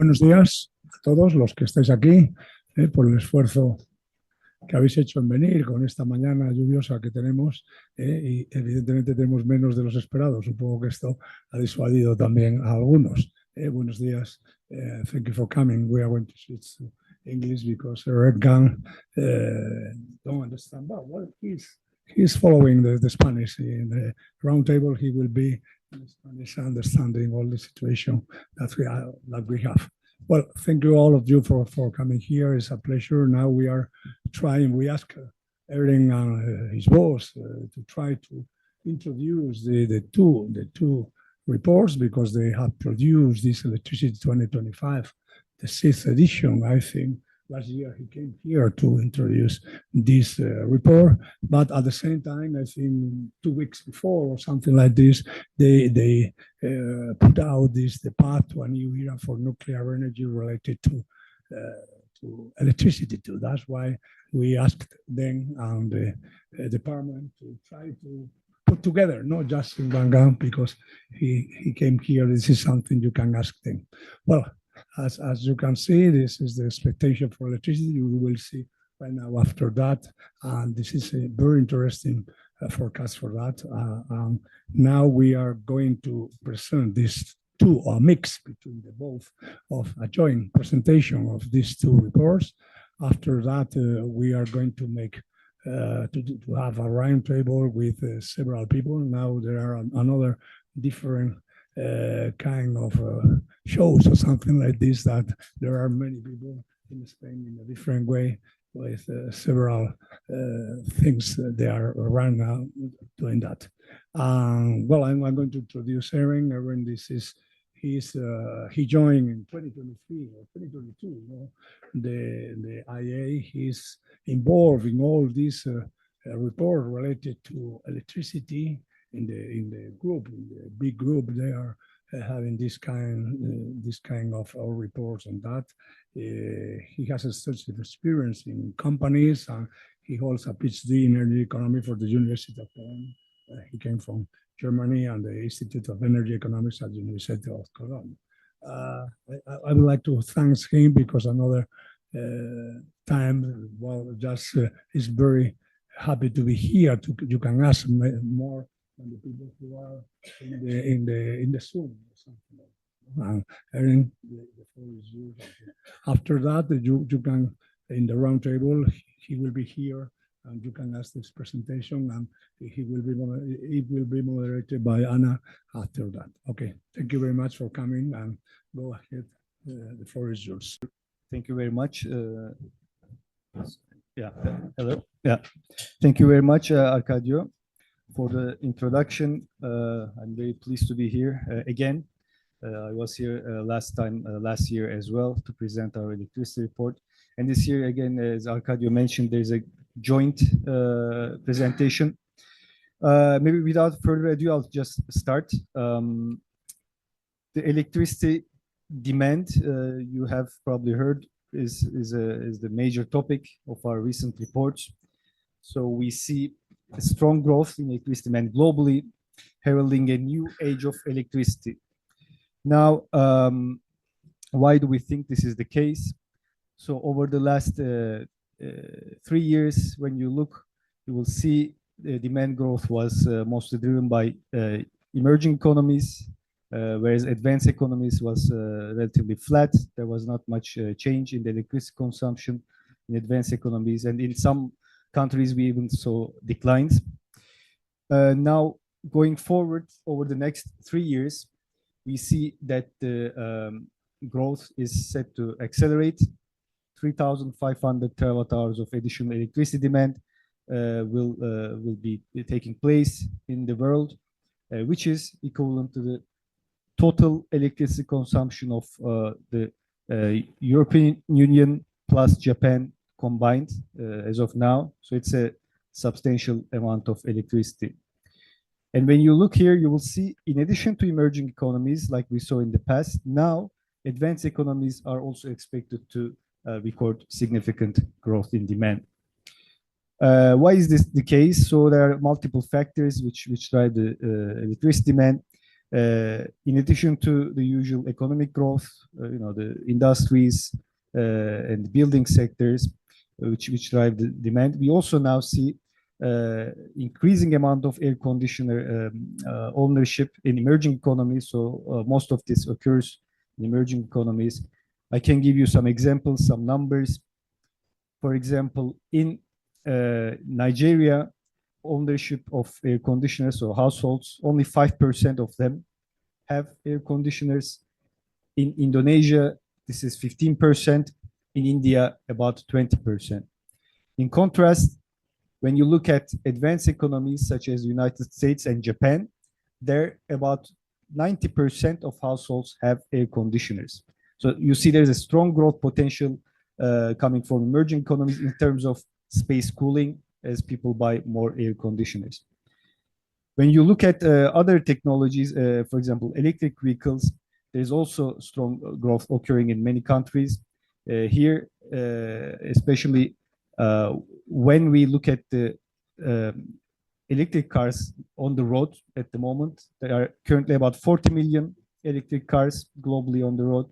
Buenos días a todos los que estáis aquí, por el esfuerzo que habéis hecho en venir con esta mañana lluviosa que tenemos, y evidentemente tenemos menos de los esperados. Supongo que esto ha disuadido también a algunos. Buenos días. Thank you for coming. We are going to switch to English because Red Gun don't understand. Well, he's following the Spanish. In the round table, he will be in Spanish, understanding all the situation that we have. Well, thank you all of you for coming here. It's a pleasure. Now we are trying, we ask Erling and his boss to try to introduce the two reports, because they have produced this Electricity 2025, the sixth edition, I think. Last year he came here to introduce this report, but at the same time, I think 2 weeks before or something like this, they put out the path to a new era for nuclear energy related to electricity too. That's why we asked them and the department to try to put together, not just in Van Gaal, because he came here. This is something you can ask them. Well, as you can see, this is the expectation for electricity. You will see right now after that, and this is a very interesting forecast for that. Now we are going to present these two, or mix between the both, of a joint presentation of these two reports. After that, we are going to make to have a round table with several people. Now there are another different kind of shows or something like this, that there are many people in Spain in a different way, with several things they are right now doing that. Well, I'm going to introduce Aaron. Aaron, he joined in 2023 or 2022, you know, the IA. He's involved in all these reports related to electricity in the group, in the big group. They are having this kind of reports on that. He has extensive experience in companies, and he holds a PhD in energy economy for the University of Cologne. He came from Germany and the Institute of Energy Economics at the University of Cologne. I would like to thank him, because another time, well, just is very happy to be here. You can ask more than the people who are in the Zoom or something like that. Erin, the floor is yours. After that, you can, in the round table, he will be here, and you can ask this presentation, and it will be moderated by Anna after that. Okay, thank you very much for coming, and go ahead. The floor is yours. Thank you very much. Hello. Thank you very much, Arcadio, for the introduction. I'm very pleased to be here again. I was here last year as well, to present our electricity report. And this year, again, as Arcadio mentioned, there's a joint presentation. Maybe without further ado, I'll just start. The electricity demand, you have probably heard, is the major topic of our recent reports. So we see a strong growth in electricity demand globally, heralding a new age of electricity. Now, why do we think this is the case? So over the last 3 years, when you look, you will see the demand growth was mostly driven by emerging economies, whereas advanced economies was relatively flat. There was not much change in the electricity consumption in advanced economies, and in some countries we even saw declines. Now, going forward over the next 3 years, we see that the growth is set to accelerate. 3,500 terawatt hours of additional electricity demand will be taking place in the world, which is equivalent to the total electricity consumption of the European Union plus Japan combined as of now. So it's a substantial amount of electricity. And when you look here, you will see, in addition to emerging economies, like we saw in the past, now advanced economies are also expected to record significant growth in demand. Why is this the case? So there are multiple factors which drive the electricity demand. In addition to the usual economic growth, the industries and building sectors, which drive the demand, we also now see increasing amount of air conditioner ownership in emerging economies. So most of this occurs in emerging economies. I can give you some examples, some numbers. For example, in Nigeria, ownership of air conditioners or households, only 5% of them have air conditioners. In Indonesia, this is 15%. In India, about 20%. In contrast, when you look at advanced economies such as the United States and Japan, there about 90% of households have air conditioners. So you see there's a strong growth potential coming from emerging economies in terms of space cooling as people buy more air conditioners. When you look at other technologies, for example, electric vehicles, there's also strong growth occurring in many countries. Here, especially when we look at the electric cars on the road at the moment, there are currently about 40 million electric cars globally on the road.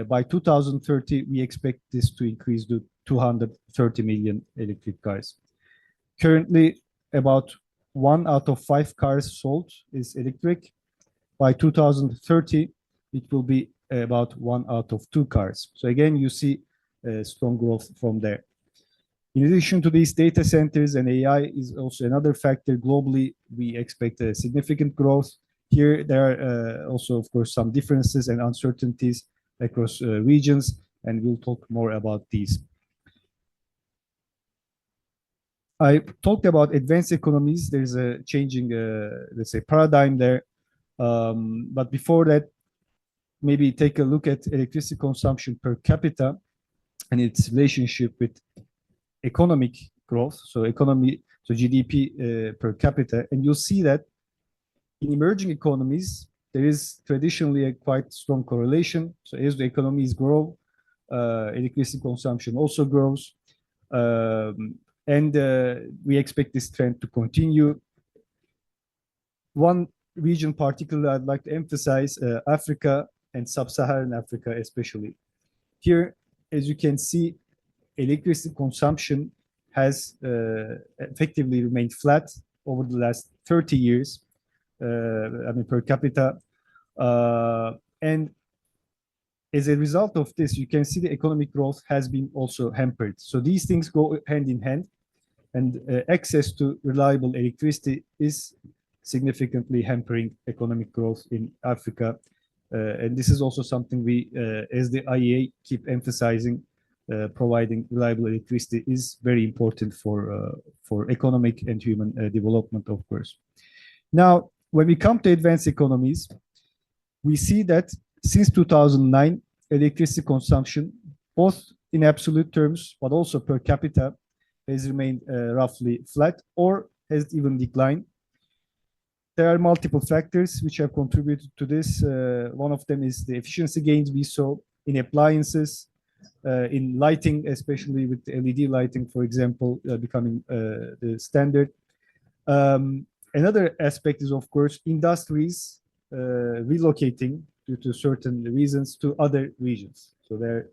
By 2030, we expect this to increase to 230 million electric cars. Currently, about 1 out of 5 cars sold is electric. By 2030, it will be about 1 out of 2 cars. So again, you see strong growth from there. In addition to these, data centers and AI is also another factor. Globally, we expect a significant growth. Here, there are also, of course, some differences and uncertainties across regions, and we'll talk more about these. I talked about advanced economies. There's a changing, let's say, paradigm there. But before that, maybe take a look at electricity consumption per capita and its relationship with economic growth. So GDP per capita, and you'll see that in emerging economies, there is traditionally a quite strong correlation. So as the economies grow, electricity consumption also grows. And we expect this trend to continue. One region particularly I'd like to emphasize, Africa and Sub-Saharan Africa especially. Here, as you can see, electricity consumption has effectively remained flat over the last 30 years, per capita. And as a result of this, you can see the economic growth has been also hampered. So these things go hand in hand, and access to reliable electricity is significantly hampering economic growth in Africa. And this is also something we, as the IEA, keep emphasizing. Providing reliable electricity is very important for economic and human development, of course. Now, when we come to advanced economies, we see that since 2009, electricity consumption, both in absolute terms, but also per capita, has remained roughly flat or has even declined. There are multiple factors which have contributed to this. One of them is the efficiency gains we saw in appliances, in lighting, especially with the LED lighting, for example, becoming the standard. Another aspect is, of course, industries relocating due to certain reasons to other regions. So they're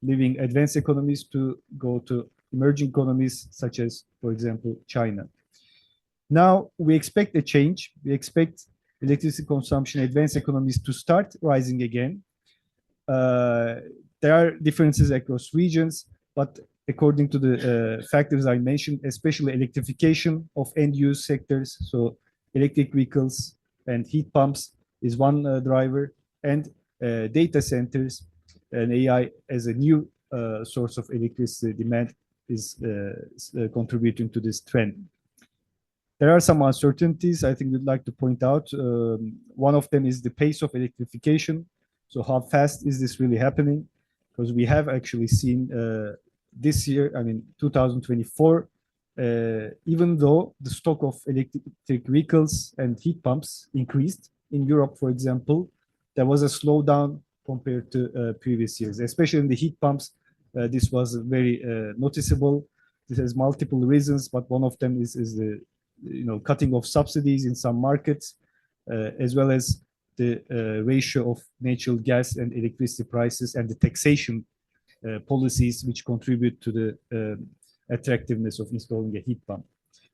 leaving advanced economies to go to emerging economies, such as, for example, China. Now, we expect a change. We expect electricity consumption in advanced economies to start rising again. There are differences across regions, but according to the factors I mentioned, especially electrification of end-use sectors, so electric vehicles and heat pumps is one driver, and data centers and AI as a new source of electricity demand is contributing to this trend. There are some uncertainties I think we'd like to point out. One of them is the pace of electrification. So how fast is this really happening? Because we have actually seen this year, 2024, even though the stock of electric vehicles and heat pumps increased in Europe, for example, there was a slowdown compared to previous years, especially in the heat pumps. This was very noticeable. This has multiple reasons, but one of them is the cutting of subsidies in some markets. as well as the ratio of natural gas and electricity prices and the taxation policies which contribute to the attractiveness of installing a heat pump.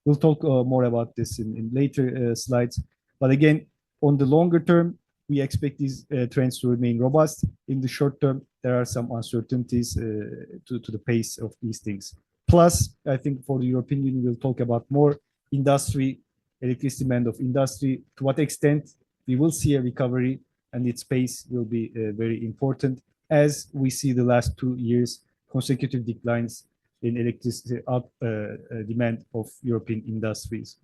We'll talk more about this in later slides. But again, on the longer term, we expect these trends to remain robust. In the short term, there are some uncertainties to the pace of these things. Plus, I think for the European Union, we'll talk about more industry, electricity demand of industry, to what extent we will see a recovery and its pace will be very important as we see the last 2 years consecutive declines in electricity demand of European industries.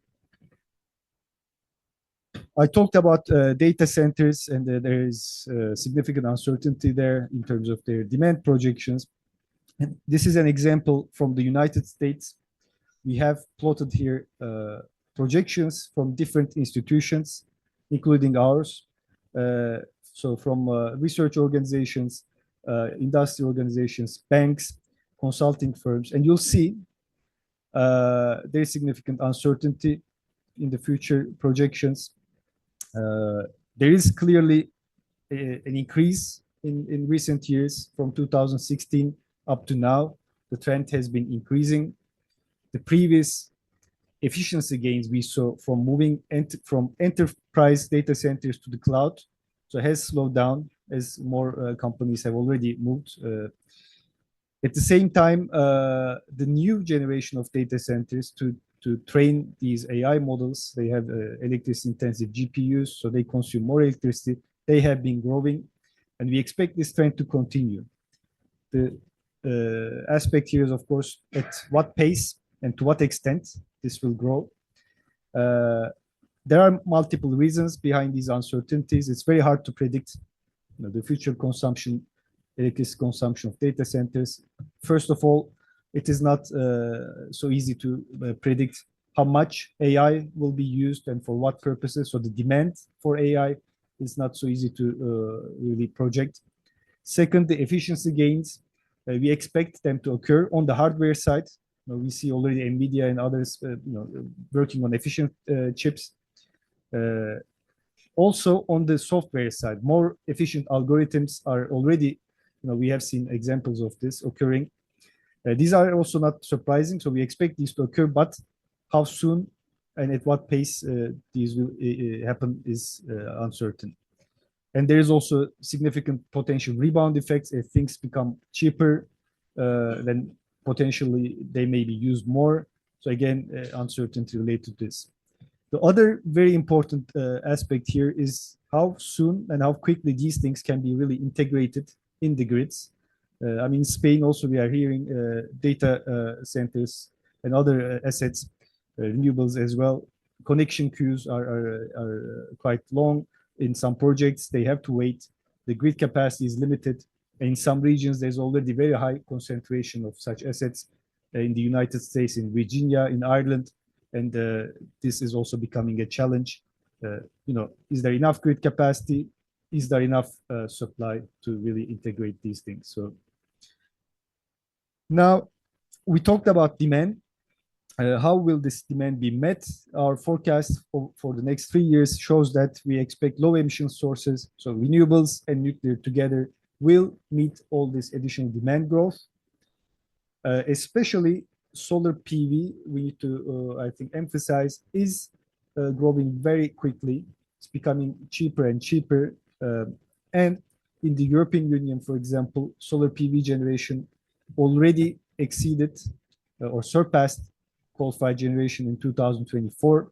I talked about data centers, and there is significant uncertainty there in terms of their demand projections. And this is an example from the United States. We have plotted here projections from different institutions, including ours. So from research organizations, industry organizations, banks, consulting firms, and you'll see there is significant uncertainty in the future projections. There is clearly an increase in recent years from 2016 up to now. The trend has been increasing. The previous efficiency gains we saw from moving from enterprise data centers to the cloud, so it has slowed down as more companies have already moved. At the same time, the new generation of data centers to train these AI models, they have electricity-intensive GPUs, so they consume more electricity. They have been growing, and we expect this trend to continue. The aspect here is, of course, at what pace and to what extent this will grow. There are multiple reasons behind these uncertainties. It's very hard to predict, the future consumption, electricity consumption of data centers. First of all, it is not so easy to predict how much AI will be used and for what purposes. So the demand for AI is not so easy to really project. Second, the efficiency gains, we expect them to occur on the hardware side. We see already NVIDIA and others working on efficient chips. Also on the software side, more efficient algorithms are already, we have seen examples of this occurring. These are also not surprising, so we expect these to occur, but how soon and at what pace these will happen is uncertain. And there is also significant potential rebound effects. If things become cheaper, then potentially they may be used more. So again, uncertainty related to this. The other very important aspect here is how soon and how quickly these things can be really integrated in the grids. I mean, Spain also, we are hearing data centers and other assets, renewables as well. Connection queues are quite long. In some projects, they have to wait. The grid capacity is limited. In some regions, there's already very high concentration of such assets in the United States, in Virginia, in Ireland, and this is also becoming a challenge. Is there enough grid capacity? Is there enough supply to really integrate these things? So now we talked about demand. How will this demand be met? Our forecast for the next 3 years shows that we expect low emission sources, so renewables and nuclear together, will meet all this additional demand growth. Especially solar PV, we need to, I think, emphasize, is growing very quickly. It's becoming cheaper and cheaper. And in the European Union, for example, solar PV generation already exceeded or surpassed qualified generation in 2024.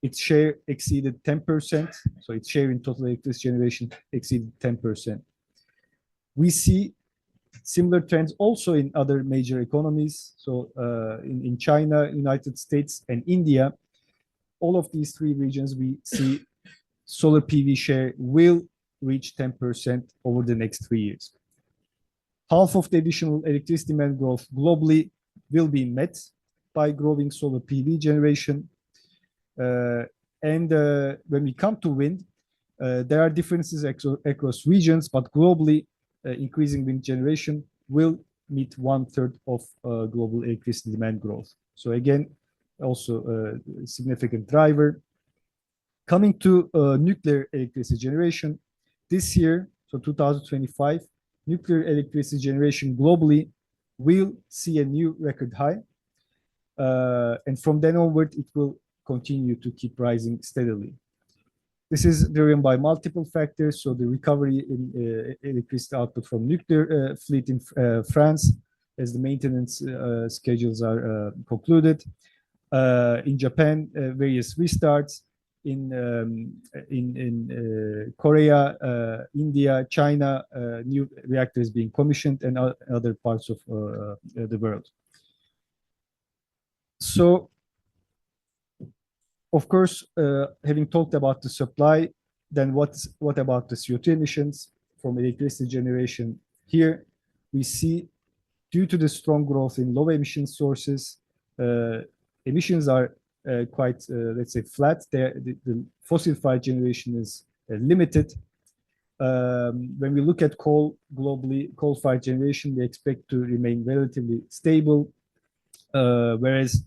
Its share exceeded 10%. So its share in total electricity generation exceeded 10%. We see similar trends also in other major economies. So in China, United States, and India, all of these 3 regions, we see solar PV share will reach 10% over the next 3 years. Half of the additional electricity demand growth globally will be met by growing solar PV generation. And when we come to wind, there are differences across regions, but globally, increasing wind generation will meet 1/3 of global electricity demand growth. So again, also a significant driver. Coming to nuclear electricity generation, this year, so 2025, nuclear electricity generation globally will see a new record high. And from then onward, it will continue to keep rising steadily. This is driven by multiple factors. So the recovery in electricity output from nuclear fleet in France, as the maintenance schedules are concluded. In Japan, various restarts. In Korea, India, China, new reactors being commissioned, and other parts of the world. So, of course, having talked about the supply, then what about the CO2 emissions from electricity generation? Here, we see, due to the strong growth in low emission sources, emissions are quite, let's say, flat. The fossil-fired generation is limited. When we look at coal globally, coal-fired generation, we expect to remain relatively stable, whereas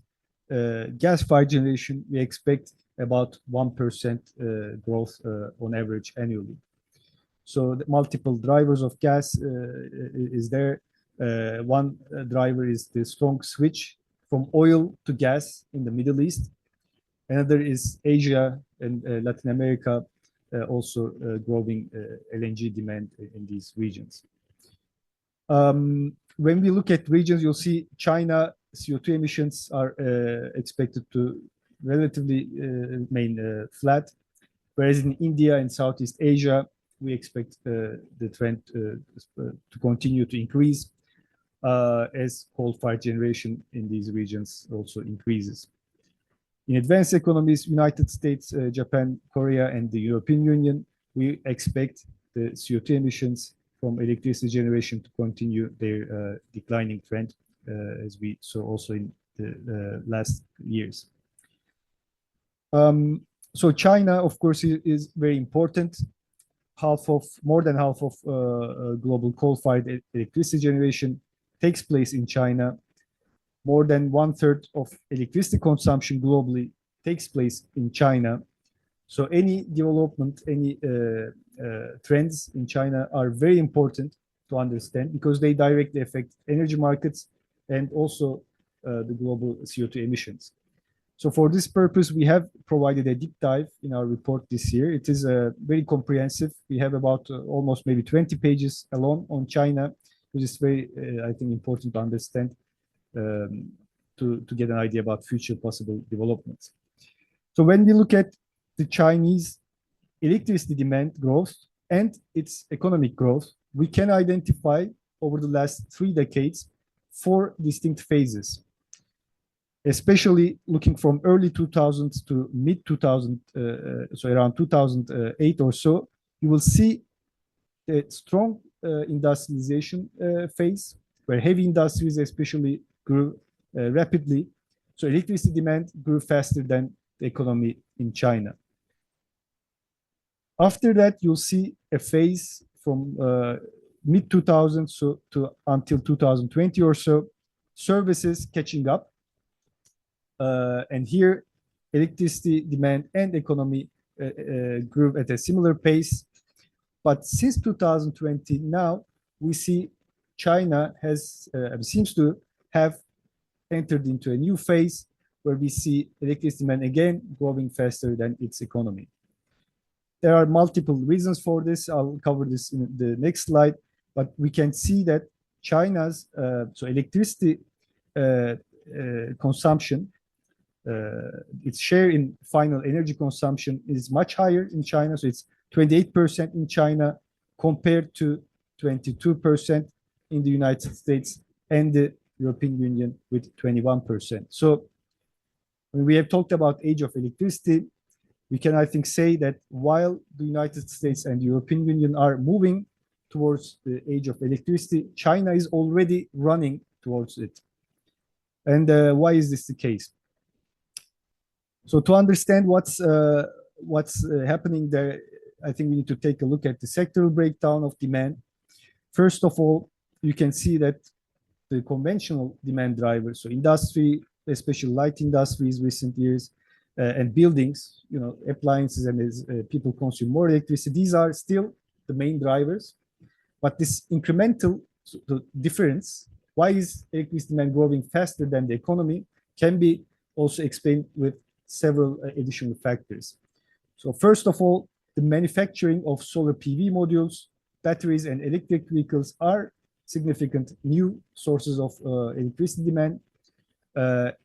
gas-fired generation, we expect about 1% growth on average annually. So the multiple drivers of gas is there. One driver is the strong switch from oil to gas in the Middle East. Another is Asia and Latin America, also growing LNG demand in these regions. When we look at regions, you'll see China CO2 emissions are expected to relatively remain flat, whereas in India and Southeast Asia, we expect the trend to continue to increase as coal-fired generation in these regions also increases. In advanced economies, United States, Japan, Korea, and the European Union, we expect the CO2 emissions from electricity generation to continue their declining trend, as we saw also in the last years. So China, of course, is very important. More than half of global coal-fired electricity generation takes place in China. More than 1/3 of electricity consumption globally takes place in China. So any development, any trends in China are very important to understand because they directly affect energy markets and also the global CO2 emissions. So for this purpose, we have provided a deep dive in our report this year. It is very comprehensive. We have about almost maybe 20 pages alone on China, which is very, I think, important to understand to get an idea about future possible developments. So when we look at the Chinese electricity demand growth and its economic growth, we can identify over the last 3 decades 4 distinct phases. Especially looking from early 2000s to mid 2000, so around 2008 or so, you will see a strong industrialization phase where heavy industries especially grew rapidly. So electricity demand grew faster than the economy in China. After that, you'll see a phase from mid 2000s to until 2020 or so, services catching up. And here, electricity demand and economy grew at a similar pace. But since 2020 now, we see China seems to have entered into a new phase where we see electricity demand again growing faster than its economy. There are multiple reasons for this. I'll cover this in the next slide, but we can see that China's electricity consumption, its share in final energy consumption is much higher in China. So it's 28% in China compared to 22% in the United States and the European Union with 21%. So when we have talked about age of electricity, we can, I think, say that while the United States and the European Union are moving towards the age of electricity, China is already running towards it. And why is this the case? So to understand what's happening there, I think we need to take a look at the sectoral breakdown of demand. First of all, you can see that the conventional demand drivers, so industry, especially light industries recent years, and buildings, appliances, and as people consume more electricity, these are still the main drivers. But this incremental difference, why is electricity demand growing faster than the economy, can be also explained with several additional factors. So first of all, the manufacturing of solar PV modules, batteries, and electric vehicles are significant new sources of electricity demand.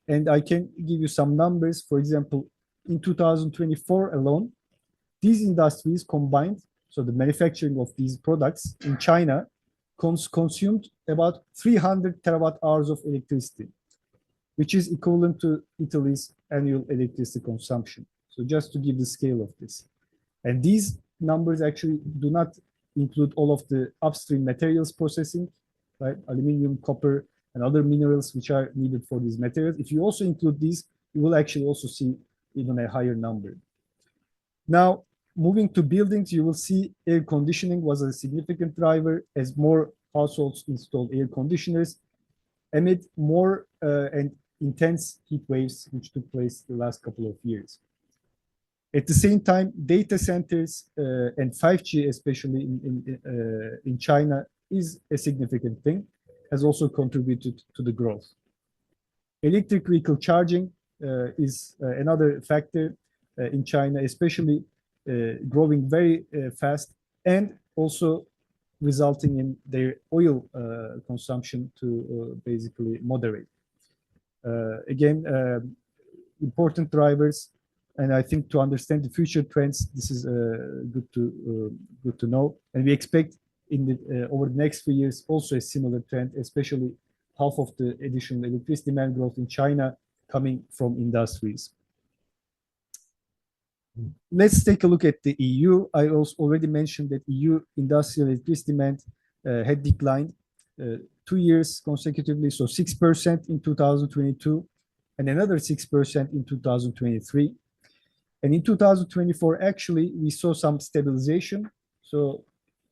And I can give you some numbers. For example, in 2024 alone, these industries combined, so the manufacturing of these products in China consumed about 300 terawatt hours of electricity, which is equivalent to Italy's annual electricity consumption. So just to give the scale of this. And these numbers actually do not include all of the upstream materials processing, right? Aluminum, copper, and other minerals which are needed for these materials. If you also include these, you will actually also see even a higher number. Now, moving to buildings, you will see air conditioning was a significant driver as more households installed air conditioners amid more and intense heat waves which took place the last couple of years. At the same time, data centers and 5G, especially in China, is a significant thing, has also contributed to the growth. Electric vehicle charging is another factor in China, especially growing very fast and also resulting in their oil consumption to basically moderate. Again, important drivers, and I think to understand the future trends, this is good to know. And we expect over the next few years also a similar trend, especially half of the additional electricity demand growth in China coming from industries. Let's take a look at the EU. I also already mentioned that EU industrial electricity demand had declined 2 years consecutively, so 6% in 2022 and another 6% in 2023. And in 2024, actually, we saw some stabilization. So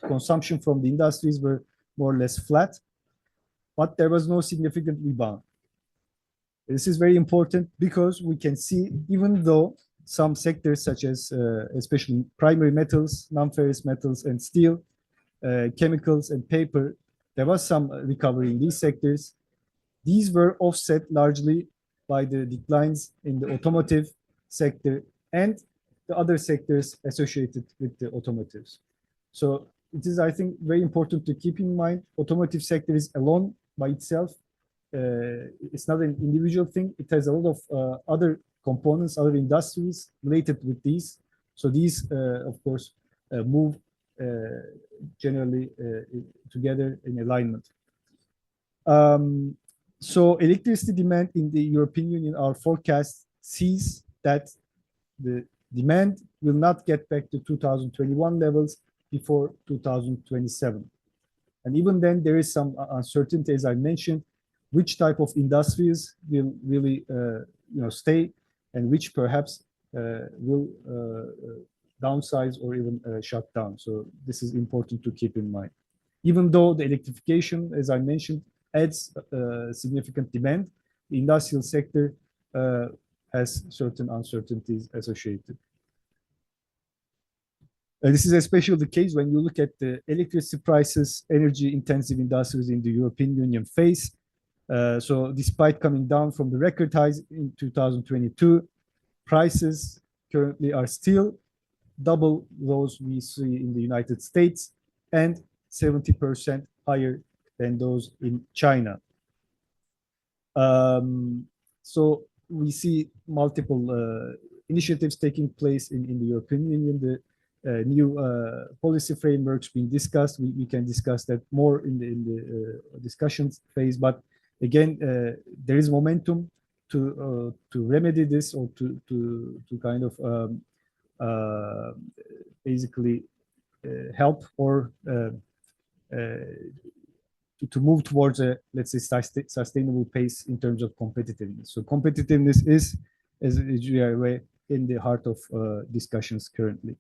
consumption from the industries were more or less flat, but there was no significant rebound. This is very important because we can see, even though some sectors such as especially primary metals, non-ferrous metals, and steel, chemicals, and paper, there was some recovery in these sectors. These were offset largely by the declines in the automotive sector and the other sectors associated with the automotives. So it is, I think, very important to keep in mind, automotive sector is alone by itself. It's not an individual thing. It has a lot of other components, other industries related with these. So these, of course, move generally together in alignment. So electricity demand in the European Union, our forecast sees that the demand will not get back to 2021 levels before 2027. And even then, there is some uncertainty, as I mentioned, which type of industries will really stay and which perhaps will downsize or even shut down. So this is important to keep in mind. Even though the electrification, as I mentioned, adds significant demand, the industrial sector has certain uncertainties associated. This is especially the case when you look at the electricity prices energy-intensive industries in the European Union face. So despite coming down from the record highs in 2022, prices currently are still double those we see in the United States and 70% higher than those in China. So we see multiple initiatives taking place in the European Union. The new policy frameworks being discussed. We can discuss that more in the discussions phase. But again, there is momentum to remedy this or to kind of basically help or to move towards a, let's say, sustainable pace in terms of competitiveness. So competitiveness is, as you are aware, in the heart of discussions currently.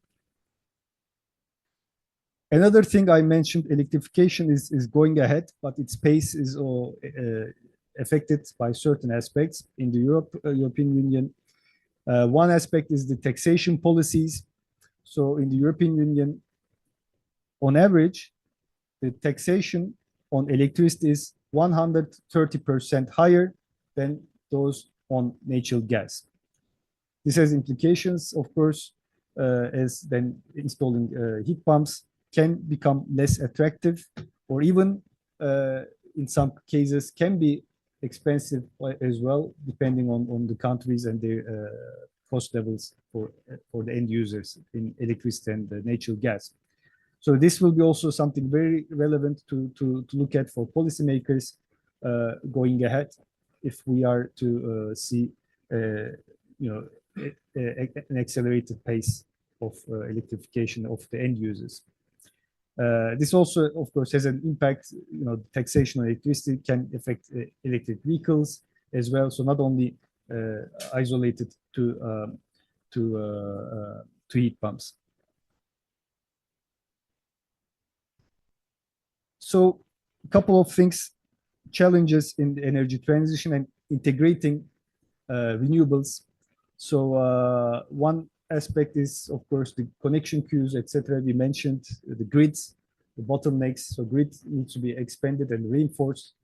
Another thing I mentioned, electrification is going ahead, but its pace is affected by certain aspects in the European Union. One aspect is the taxation policies. So in the European Union, on average, the taxation on electricity is 130% higher than those on natural gas. This has implications, of course, as then installing heat pumps can become less attractive, or even in some cases can be expensive as well, depending on the countries and their cost levels for the end users in electricity and natural gas. So this will be also something very relevant to look at for policymakers going ahead, if we are to see an accelerated pace of electrification of the end users. This also, of course, has an impact. Taxation on electricity can affect electric vehicles as well. So not only isolated to heat pumps. So a couple of things, challenges in the energy transition and integrating renewables. So one aspect is, of course, the connection queues, etc. We mentioned the grids, the bottlenecks. So grid needs to be expanded and reinforced.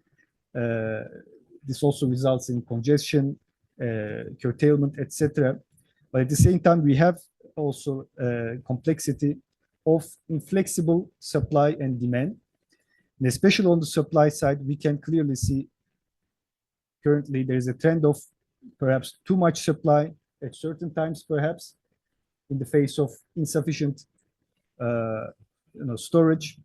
This also results in congestion, curtailment, etc. But at the same time, we have also complexity of inflexible supply and demand. And especially on the supply side, we can clearly see currently there is a trend of perhaps too much supply at certain times, perhaps in the face of insufficient storage,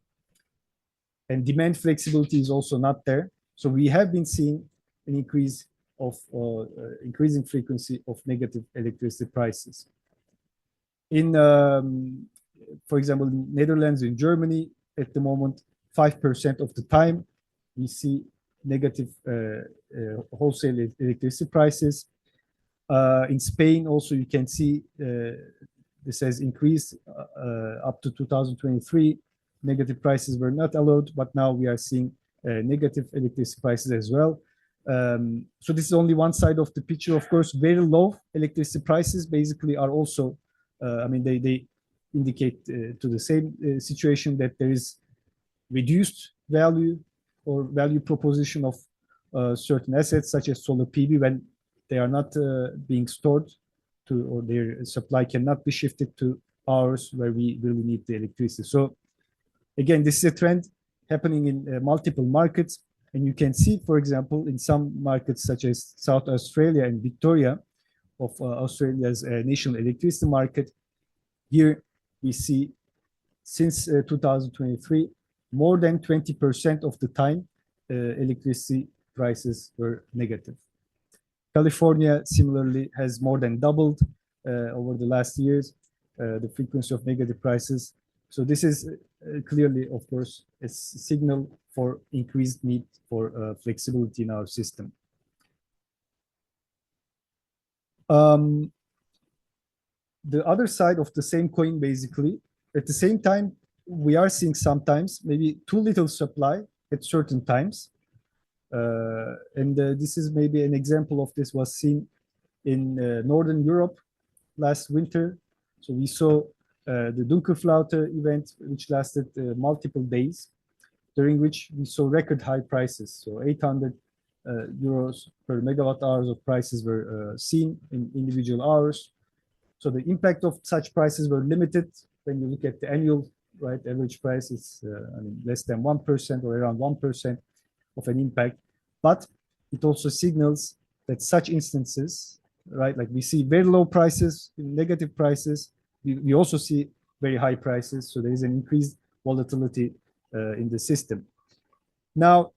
and demand flexibility is also not there. So we have been seeing an increase of increasing frequency of negative electricity prices. In, for example, in Netherlands, in Germany, at the moment, 5% of the time, we see negative wholesale electricity prices. In Spain, also, you can see this has increased up to 2023. Negative prices were not allowed, but now we are seeing negative electricity prices as well. So this is only one side of the picture. Of course, very low electricity prices basically are also, they indicate to the same situation that there is reduced value or value proposition of certain assets such as solar PV when they are not being stored to, or their supply cannot be shifted to hours where we really need the electricity. So again, this is a trend happening in multiple markets. And you can see, for example, in some markets such as South Australia and Victoria of Australia's national electricity market, here we see since 2023, more than 20% of the time, electricity prices were negative. California similarly has more than doubled over the last years, the frequency of negative prices. So this is clearly, of course, a signal for increased need for flexibility in our system. The other side of the same coin, basically, at the same time, we are seeing sometimes maybe too little supply at certain times. This is maybe an example of this was seen in Northern Europe last winter. So we saw the Dunkelflaute event, which lasted multiple days, during which we saw record high prices. So 800 euros per megawatt hours of prices were seen in individual hours. So the impact of such prices were limited. When you look at the annual average price, it's less than 1% or around 1% of an impact. But it also signals that such instances, like we see very low prices, negative prices, we also see very high prices. So there is an increased volatility in the system. Now,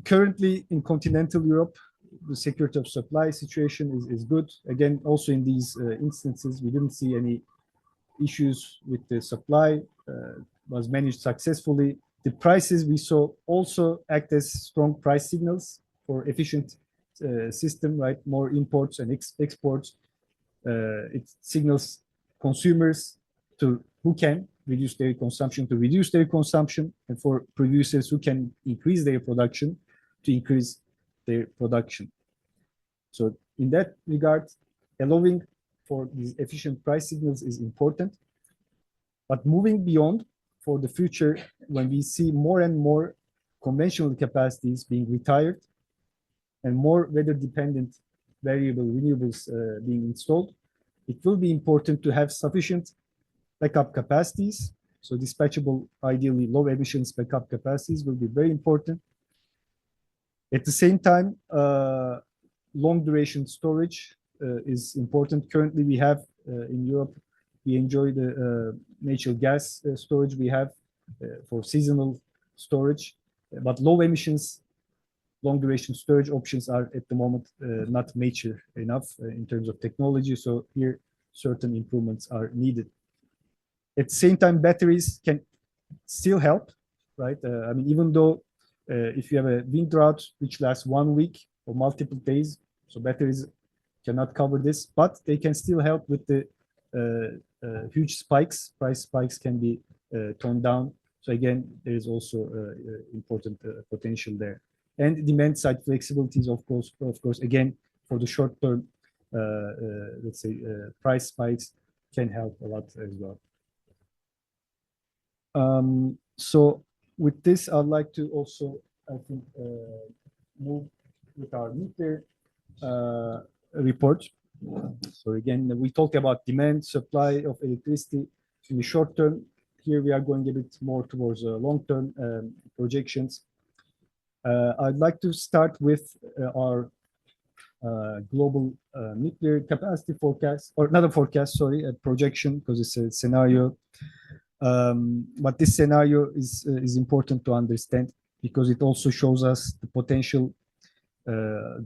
currently in continental Europe, the security of supply situation is good. Again, also in these instances, we didn't see any issues with the supply, was managed successfully. The prices we saw also act as strong price signals for efficient system, more imports and exports. It signals consumers who can reduce their consumption to reduce their consumption, and for producers who can increase their production to increase their production. So in that regard, allowing for these efficient price signals is important. But moving beyond for the future, when we see more and more conventional capacities being retired and more weather-dependent variable renewables being installed, it will be important to have sufficient backup capacities. So dispatchable, ideally low emissions backup capacities will be very important. At the same time, long duration storage is important. Currently, we have in Europe, we enjoy the natural gas storage we have for seasonal storage, but low emissions, long duration storage options are at the moment not mature enough in terms of technology. So here, certain improvements are needed. At the same time, batteries can still help, right? I mean, even though if you have a wind drought which lasts 1 week or multiple days, so batteries cannot cover this, but they can still help with the huge spikes. Price spikes can be toned down. So again, there is also important potential there. And demand side flexibilities, of course, again, for the short term, let's say price spikes can help a lot as well. So with this, I'd like to also, I think, move with our nuclear report. So again, we talked about demand, supply of electricity in the short term. Here we are going a bit more towards long-term projections. I'd like to start with our global nuclear capacity forecast, or not a forecast, sorry, a projection, because it's a scenario. But this scenario is important to understand because it also shows us the potential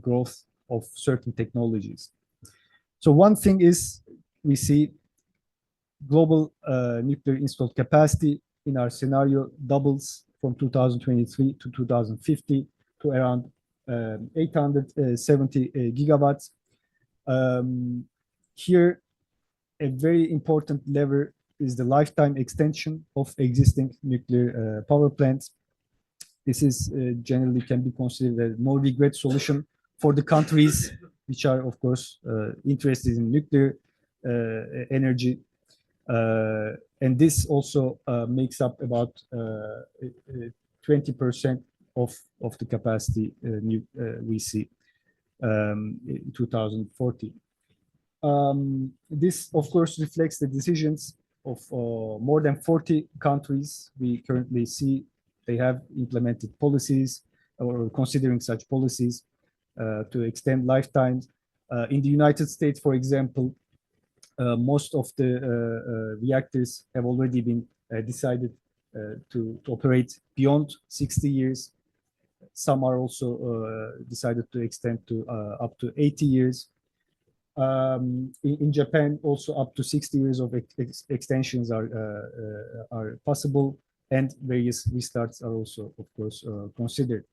growth of certain technologies. So one thing is we see global nuclear installed capacity in our scenario doubles from 2023 to 2050 to around 870 gigawatts. Here, a very important lever is the lifetime extension of existing nuclear power plants. This is generally can be considered a no regret solution for the countries which are, of course, interested in nuclear energy. And this also makes up about 20% of the capacity we see in 2040. This, of course, reflects the decisions of more than 40 countries. We currently see they have implemented policies or considering such policies to extend lifetimes. In the United States, for example, most of the reactors have already been decided to operate beyond 60 years. Some are also decided to extend to up to 80 years. In Japan, also up to 60 years of extensions are possible, and various restarts are also, of course, considered.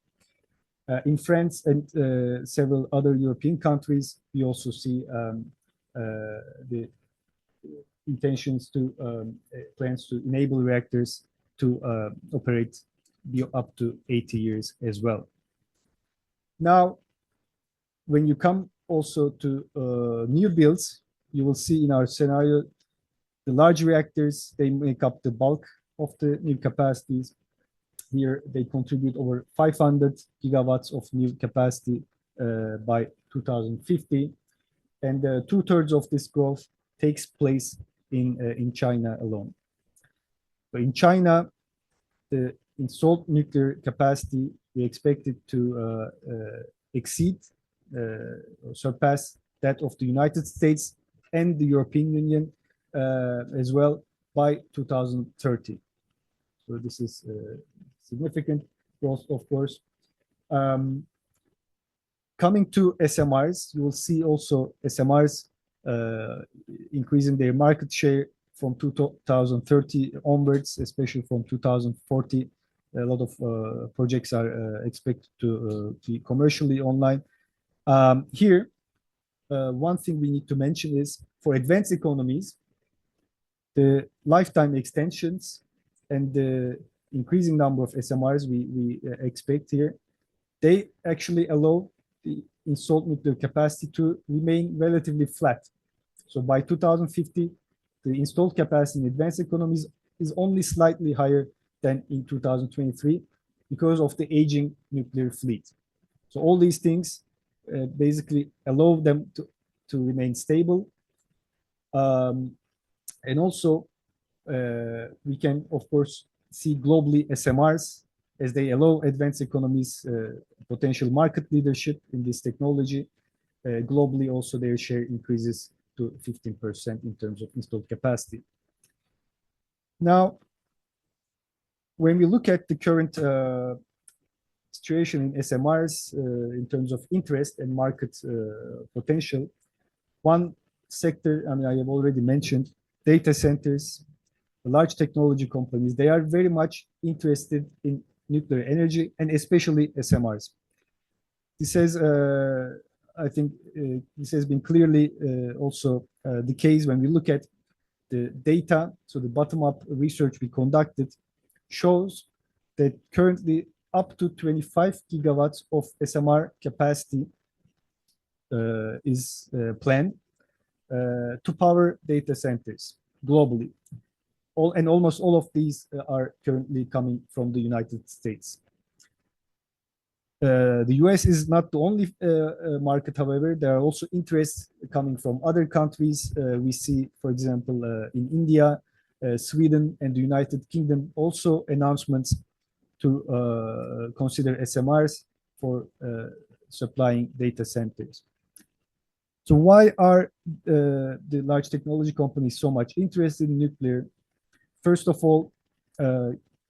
In France and several other European countries, we also see the intentions to plans to enable reactors to operate up to 80 years as well. Now, when you come also to new builds, you will see in our scenario, the large reactors, they make up the bulk of the new capacities. Here, they contribute over 500 gigawatts of new capacity by 2050. And 2/3 of this growth takes place in China alone. So in China, the installed nuclear capacity, we expect it to exceed or surpass that of the United States and the European Union as well by 2030. So this is significant growth, of course. Coming to SMRs, you will see also SMRs increasing their market share from 2030 onwards, especially from 2040. A lot of projects are expected to be commercially online. Here, one thing we need to mention is for advanced economies, the lifetime extensions and the increasing number of SMRs we expect here, they actually allow the installed nuclear capacity to remain relatively flat. So by 2050, the installed capacity in advanced economies is only slightly higher than in 2023 because of the aging nuclear fleet. So all these things basically allow them to remain stable. And also, we can, of course, see globally SMRs as they allow advanced economies potential market leadership in this technology. Globally, also their share increases to 15% in terms of installed capacity. Now, when we look at the current situation in SMRs in terms of interest and market potential, one sector, I mean, I have already mentioned, data centers, large technology companies, they are very much interested in nuclear energy and especially SMRs. This has, I think, this has been clearly also the case when we look at the data. So the bottom-up research we conducted shows that currently up to 25 gigawatts of SMR capacity is planned to power data centers globally. Almost all of these are currently coming from the United States. The US is not the only market, however. There are also interests coming from other countries. We see, for example, in India, Sweden, and the United Kingdom also announcements to consider SMRs for supplying data centers. So why are the large technology companies so much interested in nuclear? First of all,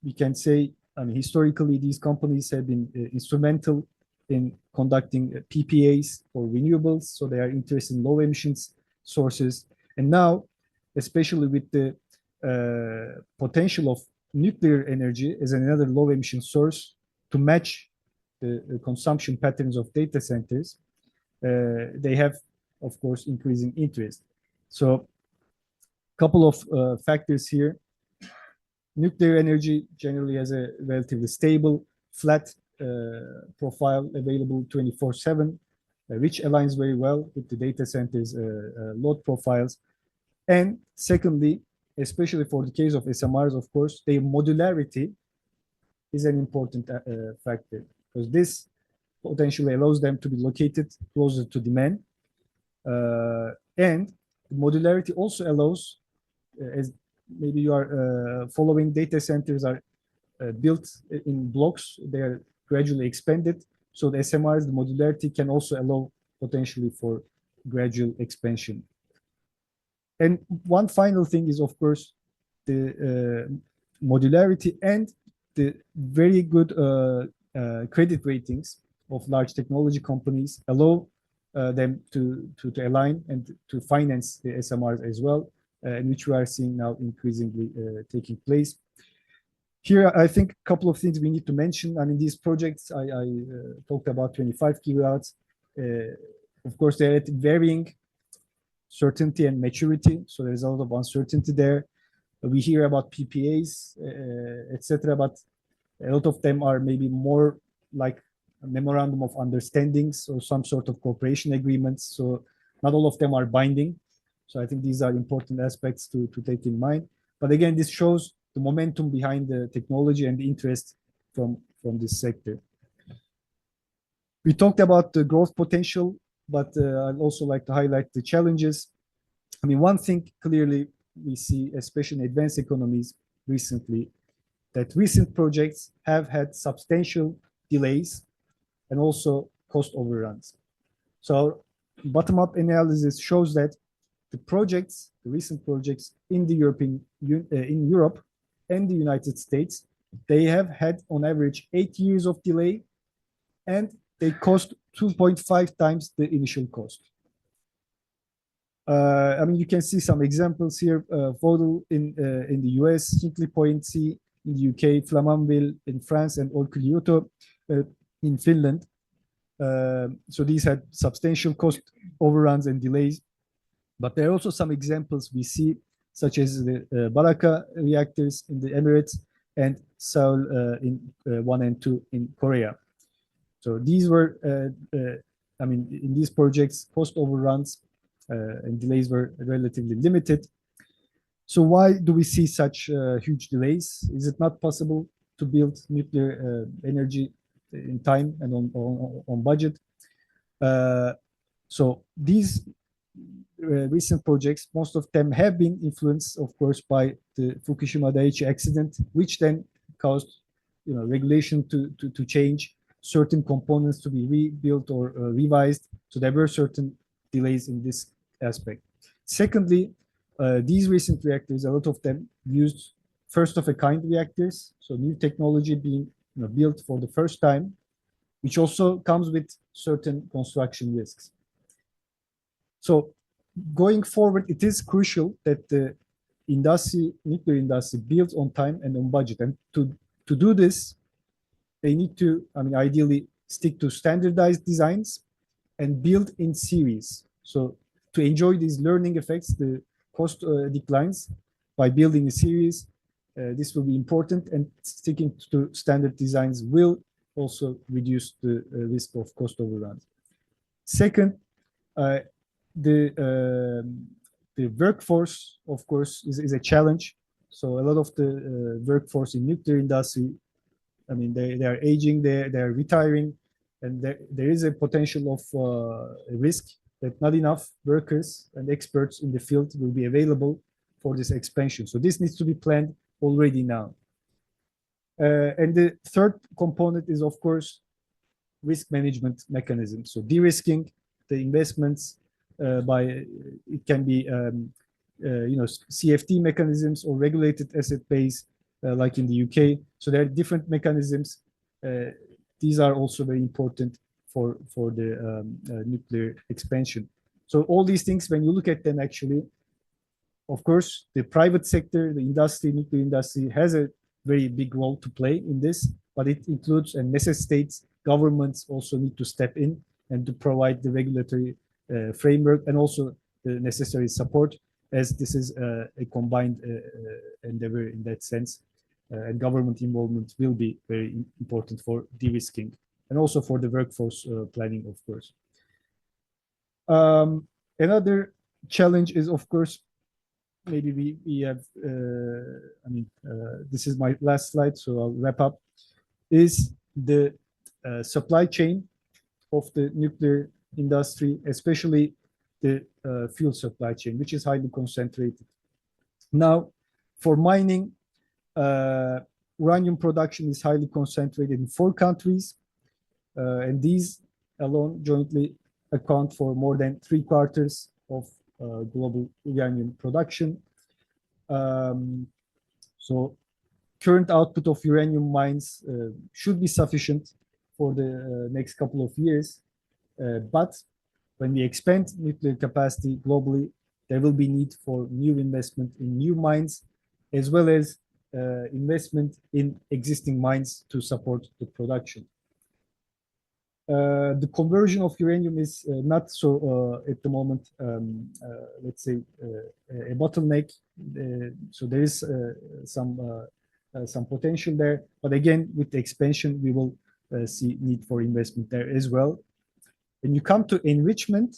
we can say, I mean, historically, these companies have been instrumental in conducting PPAs for renewables, so they are interested in low emissions sources. And now, especially with the potential of nuclear energy as another low emission source to match the consumption patterns of data centers, they have, of course, increasing interest. So, a couple of factors here. Nuclear energy generally has a relatively stable, flat profile available 24/7, which aligns very well with the data centers' load profiles. And secondly, especially for the case of SMRs, of course, their modularity is an important factor because this potentially allows them to be located closer to demand. And modularity also allows, as maybe you are following, data centers are built in blocks, they are gradually expanded. So the SMRs, the modularity can also allow potentially for gradual expansion. And one final thing is, of course, the modularity and the very good credit ratings of large technology companies allow them to align and to finance the SMRs as well, and which we are seeing now increasingly taking place. Here, I think a couple of things we need to mention. I mean, these projects, I talked about 25 gigawatts. Of course, they're at varying certainty and maturity, so there's a lot of uncertainty there. We hear about PPAs, etc., but a lot of them are maybe more like a memorandum of understandings or some sort of cooperation agreements. So not all of them are binding. So I think these are important aspects to take in mind. But again, this shows the momentum behind the technology and the interest from this sector. We talked about the growth potential, but I'd also like to highlight the challenges. I mean, one thing clearly we see, especially in advanced economies recently, that recent projects have had substantial delays and also cost overruns. So bottom-up analysis shows that the projects, the recent projects in the in Europe and the United States, they have had on average 8 years of delay, and they cost 2.5 times the initial cost. I mean, you can see some examples here. Vogtle in the US, Hinkley Point C in the UK, Flamanville in France, and Olkiluoto in Finland. So these had substantial cost overruns and delays. But there are also some examples we see, such as the Baraka reactors in the Emirates and Seoul in 1 and 2 in Korea. So these were, I mean, in these projects, cost overruns and delays were relatively limited. So why do we see such huge delays? Is it not possible to build nuclear energy in time and on budget? So these recent projects, most of them have been influenced, of course, by the Fukushima Daiichi accident, which then caused, regulation to change, certain components to be rebuilt or revised. So there were certain delays in this aspect. Secondly, these recent reactors, a lot of them used first of a kind reactors, so new technology being built for the first time, which also comes with certain construction risks. So going forward, it is crucial that the nuclear industry builds on time and on budget. And to do this, they need to, ideally stick to standardized designs and build in series. So to enjoy these learning effects, the cost declines by building a series. This will be important, and sticking to standard designs will also reduce the risk of cost overruns. Second, the workforce, of course, is a challenge. So a lot of the workforce in nuclear industry, they are aging, they are retiring, and there is a potential of risk that not enough workers and experts in the field will be available for this expansion. So this needs to be planned already now. And the third component is, of course, risk management mechanism. So de-risking the investments it can be CFD mechanisms or regulated asset base, like in the UK. So there are different mechanisms. These are also very important for the nuclear expansion. So all these things, when you look at them, actually, of course, the private sector, the industry, nuclear industry, has a very big role to play in this, but it includes and necessitates governments also need to step in and to provide the regulatory framework and also the necessary support, as this is a combined endeavor in that sense. And government involvement will be very important for de-risking and also for the workforce planning, of course. Another challenge is, of course, maybe we have, this is my last slide, so I'll wrap up, is the supply chain of the nuclear industry, especially the fuel supply chain, which is highly concentrated. Now, for mining, uranium production is highly concentrated in 4 countries, and these alone jointly account for more than 3/4 of global uranium production. So current output of uranium mines should be sufficient for the next couple of years. But when we expand nuclear capacity globally, there will be need for new investment in new mines, as well as investment in existing mines to support the production. The conversion of uranium is not so at the moment, let's say, a bottleneck. So there is some potential there. But again, with the expansion, we will see need for investment there as well. When you come to enrichment,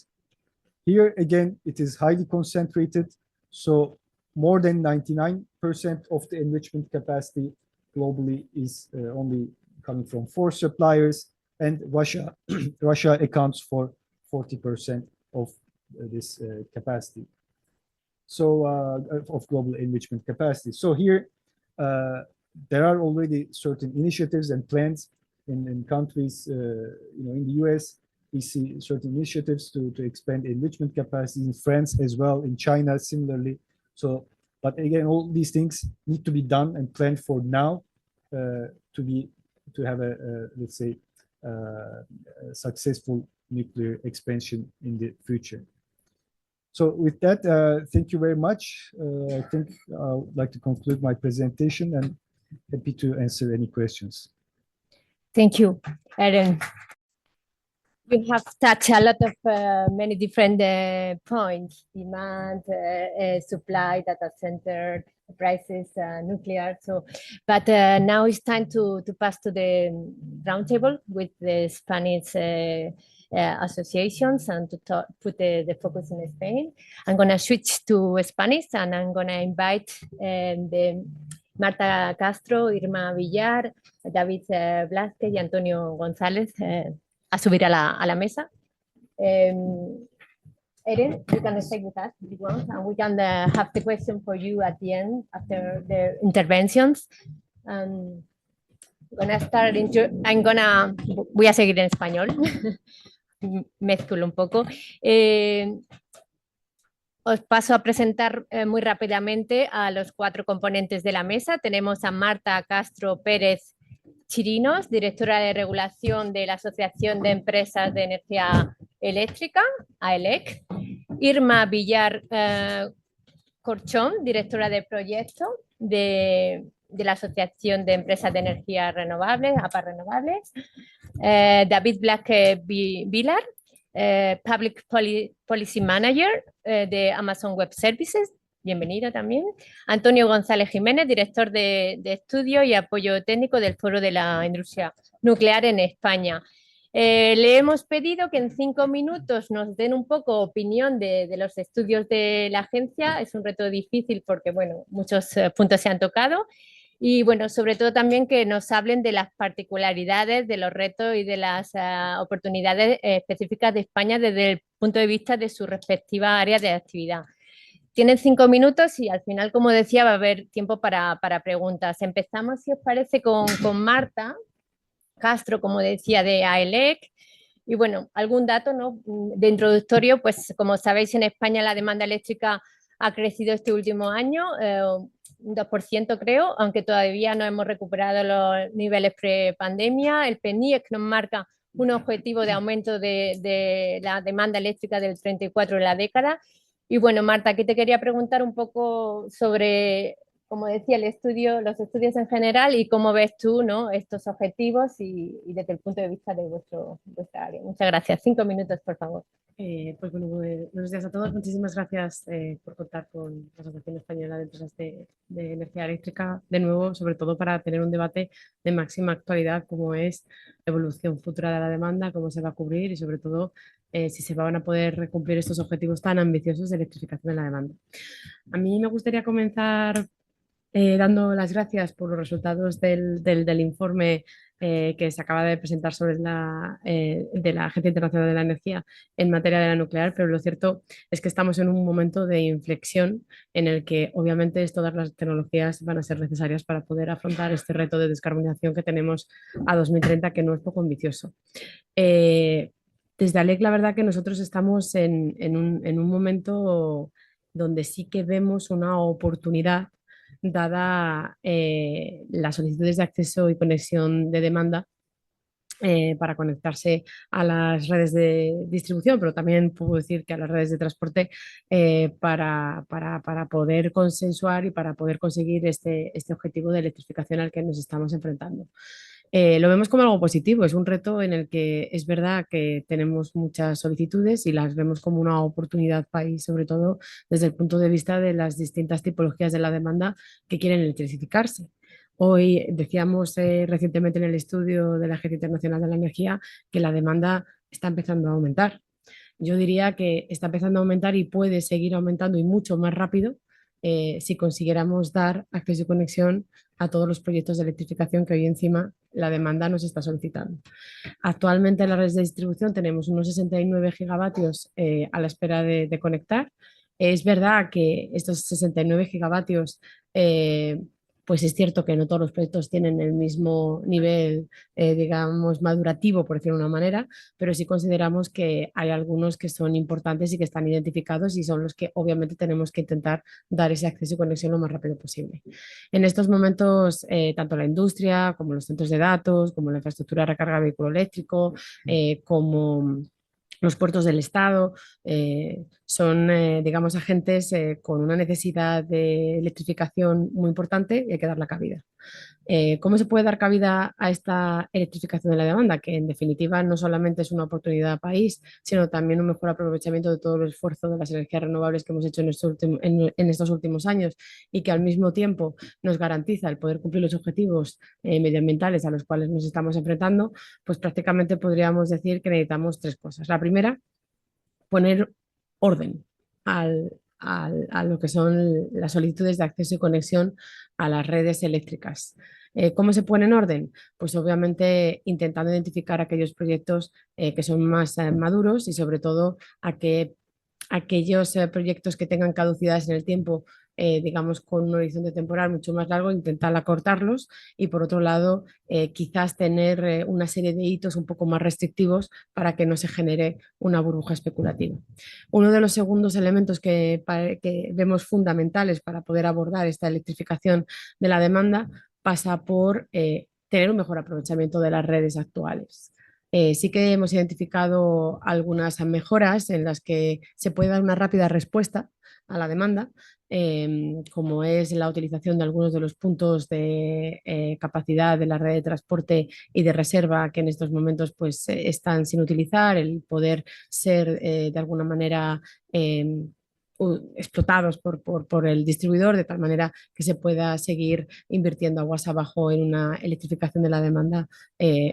here again, it is highly concentrated. So more than 99% of the enrichment capacity globally is only coming from 4 suppliers. And Russia accounts for 40% of this capacity. So of global enrichment capacity. So here there are already certain initiatives and plans in countries. In the US, we see certain initiatives to expand enrichment capacity in France as well, in China similarly. So, but again, all these things need to be done and planned for now to have a let's say successful nuclear expansion in the future. So with that, thank you very much. I think I would like to conclude my presentation and happy to answer any questions. Thank you, Eren. You have touched a lot of many different points: demand, supply, data center, prices, nuclear. So, but now it's time to pass to the roundtable with the Spanish associations and to put the focus in Spain. I'm going to switch to Spanish and I'm going to invite Marta Castro, Irma Villar, David Blázquez y Antonio González a subir a la mesa. Erin, you can stay with us if you want, and we can have the question for you at the end after the interventions. Voy a seguir en español, mezclo un poco. Os paso a presentar muy rápidamente a los 4 componentes de la mesa. Tenemos a Marta Castro Pérez Chirinos, directora de regulación de la Asociación de Empresas de Energía Eléctrica, AELEC. Irma Villar Corchón, directora de proyecto de la Asociación de Empresas de Energía Renovables, APA Renovables. David Blázquez Vilar, Public Policy Manager de Amazon Web Services. Bienvenido también. Antonio González Jiménez, director de estudio y apoyo técnico del Foro de la Industria Nuclear en España. Le hemos pedido que en 5 minutos nos den un poco opinión de los estudios de la agencia. Es un reto difícil porque, bueno, muchos puntos se han tocado. Y, bueno, sobre todo también que nos hablen de las particularidades, de los retos y de las oportunidades específicas de España desde el punto de vista de su respectiva área de actividad. Tienen 5 minutos y al final, como decía, va a haber tiempo para preguntas. Empezamos, si os parece, con Marta Castro, como decía, de AELEC. Y bueno, algún dato, ¿no?, de introductorio, pues como sabéis, en España la demanda eléctrica ha crecido este último año, un 2% creo, aunque todavía no hemos recuperado los niveles pre-pandemia. El PNIEC nos marca un objetivo de aumento de la demanda eléctrica del 34% en la década. Y bueno, Marta, aquí te quería preguntar un poco sobre, como decía, los estudios en general y cómo ves tú, ¿no?, estos objetivos y desde el punto de vista de vuestra área. Muchas gracias. 5 minutos, por favor. Pues bueno, buenos días a todos. Muchísimas gracias por contar con la Asociación Española de Empresas de Energía Eléctrica, de nuevo, sobre todo para tener un debate de máxima actualidad, como es la evolución futura de la demanda, cómo se va a cubrir y sobre todo si se van a poder cumplir estos objetivos tan ambiciosos de electrificación de la demanda. A mí me gustaría comenzar dando las gracias por los resultados del informe que se acaba de presentar sobre de la Agencia Internacional de la Energía en materia de la nuclear, pero lo cierto es que estamos en un momento de inflexión en el que obviamente todas las tecnologías van a ser necesarias para poder afrontar este reto de descarbonización que tenemos a 2030, que no es poco ambicioso. Desde ALEC, la verdad que nosotros estamos en un momento donde sí que vemos una oportunidad dada las solicitudes de acceso y conexión de demanda para conectarse a las redes de distribución, pero también puedo decir que a las redes de transporte para poder consensuar y para poder conseguir este objetivo de electrificación al que nos estamos enfrentando. Lo vemos como algo positivo, es un reto en el que es verdad que tenemos muchas solicitudes y las vemos como una oportunidad país, sobre todo desde el punto de vista de las distintas tipologías de la demanda que quieren electrificarse. Hoy decíamos recientemente en el estudio de la Agencia Internacional de la Energía que la demanda está empezando a aumentar. Yo diría que está empezando a aumentar y puede seguir aumentando y mucho más rápido si consiguiéramos dar acceso y conexión a todos los proyectos de electrificación que hoy encima la demanda nos está solicitando. Actualmente en las redes de distribución tenemos unos 69 gigavatios a la espera de conectar. Es verdad que estos 69 gigavatios pues es cierto que no todos los proyectos tienen el mismo nivel, digamos, madurativo, por decirlo de una manera, pero sí consideramos que hay algunos que son importantes y que están identificados y son los que obviamente tenemos que intentar dar ese acceso y conexión lo más rápido posible. En estos momentos, tanto la industria como los centros de datos, como la infraestructura de recarga de vehículo eléctrico, como los puertos del Estado son, digamos, agentes con una necesidad de electrificación muy importante y hay que dar la cabida. ¿Cómo se puede dar cabida a esta electrificación de la demanda? Que en definitiva no solamente es una oportunidad país, sino también un mejor aprovechamiento de todo el esfuerzo de las energías renovables que hemos hecho en estos últimos años y que al mismo tiempo nos garantiza el poder cumplir los objetivos medioambientales a los cuales nos estamos enfrentando, pues prácticamente podríamos decir que necesitamos tres cosas. La primera, poner orden a lo que son las solicitudes de acceso y conexión a las redes eléctricas. ¿Cómo se pone en orden? Pues obviamente intentando identificar aquellos proyectos que son más maduros y sobre todo aquellos proyectos que tengan caducidades en el tiempo, digamos, con un horizonte temporal mucho más largo, intentar acortarlos y por otro lado, quizás tener una serie de hitos un poco más restrictivos para que no se genere una burbuja especulativa. Uno de los segundos elementos que vemos fundamentales para poder abordar esta electrificación de la demanda pasa por tener un mejor aprovechamiento de las redes actuales. Sí que hemos identificado algunas mejoras en las que se puede dar una rápida respuesta a la demanda, como es la utilización de algunos de los puntos de capacidad de la red de transporte y de reserva que en estos momentos pues, están sin utilizar, el poder ser de alguna manera explotados por el distribuidor, de tal manera que se pueda seguir invirtiendo aguas abajo en una electrificación de la demanda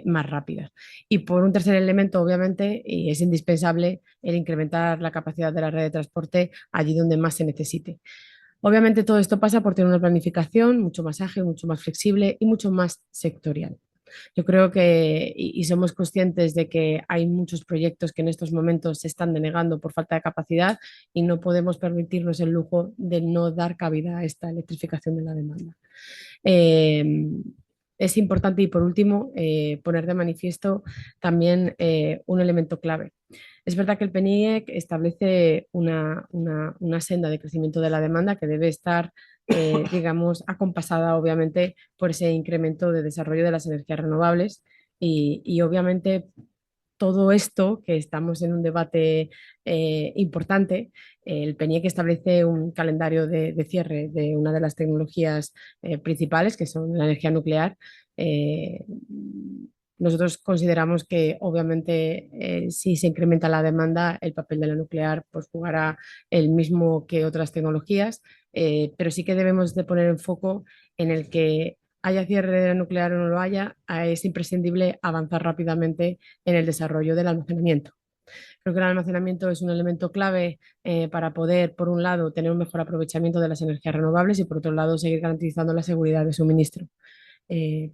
más rápida. Y por un tercer elemento, obviamente, y es indispensable el incrementar la capacidad de la red de transporte allí donde más se necesite. Obviamente todo esto pasa por tener una planificación mucho más ágil, mucho más flexible y mucho más sectorial. Yo creo que, y somos conscientes de que hay muchos proyectos que en estos momentos se están denegando por falta de capacidad y no podemos permitirnos el lujo de no dar cabida a esta electrificación de la demanda. Es importante y por último poner de manifiesto también un elemento clave. Es verdad que el PNIEC establece una senda de crecimiento de la demanda que debe estar, digamos, acompasada obviamente por ese incremento de desarrollo de las energías renovables y obviamente todo esto, que estamos en un debate importante, el PNIEC establece un calendario de cierre de una de las tecnologías principales, que son la energía nuclear. Eh, Nosotros consideramos que obviamente si se incrementa la demanda, el papel de la nuclear pues, jugará el mismo que otras tecnologías, pero sí que debemos de poner en foco en el que haya cierre de la nuclear o no lo haya, es imprescindible avanzar rápidamente en el desarrollo del almacenamiento. Creo que el almacenamiento es un elemento clave para poder, por un lado, tener un mejor aprovechamiento de las energías renovables y, por otro lado, seguir garantizando la seguridad de suministro.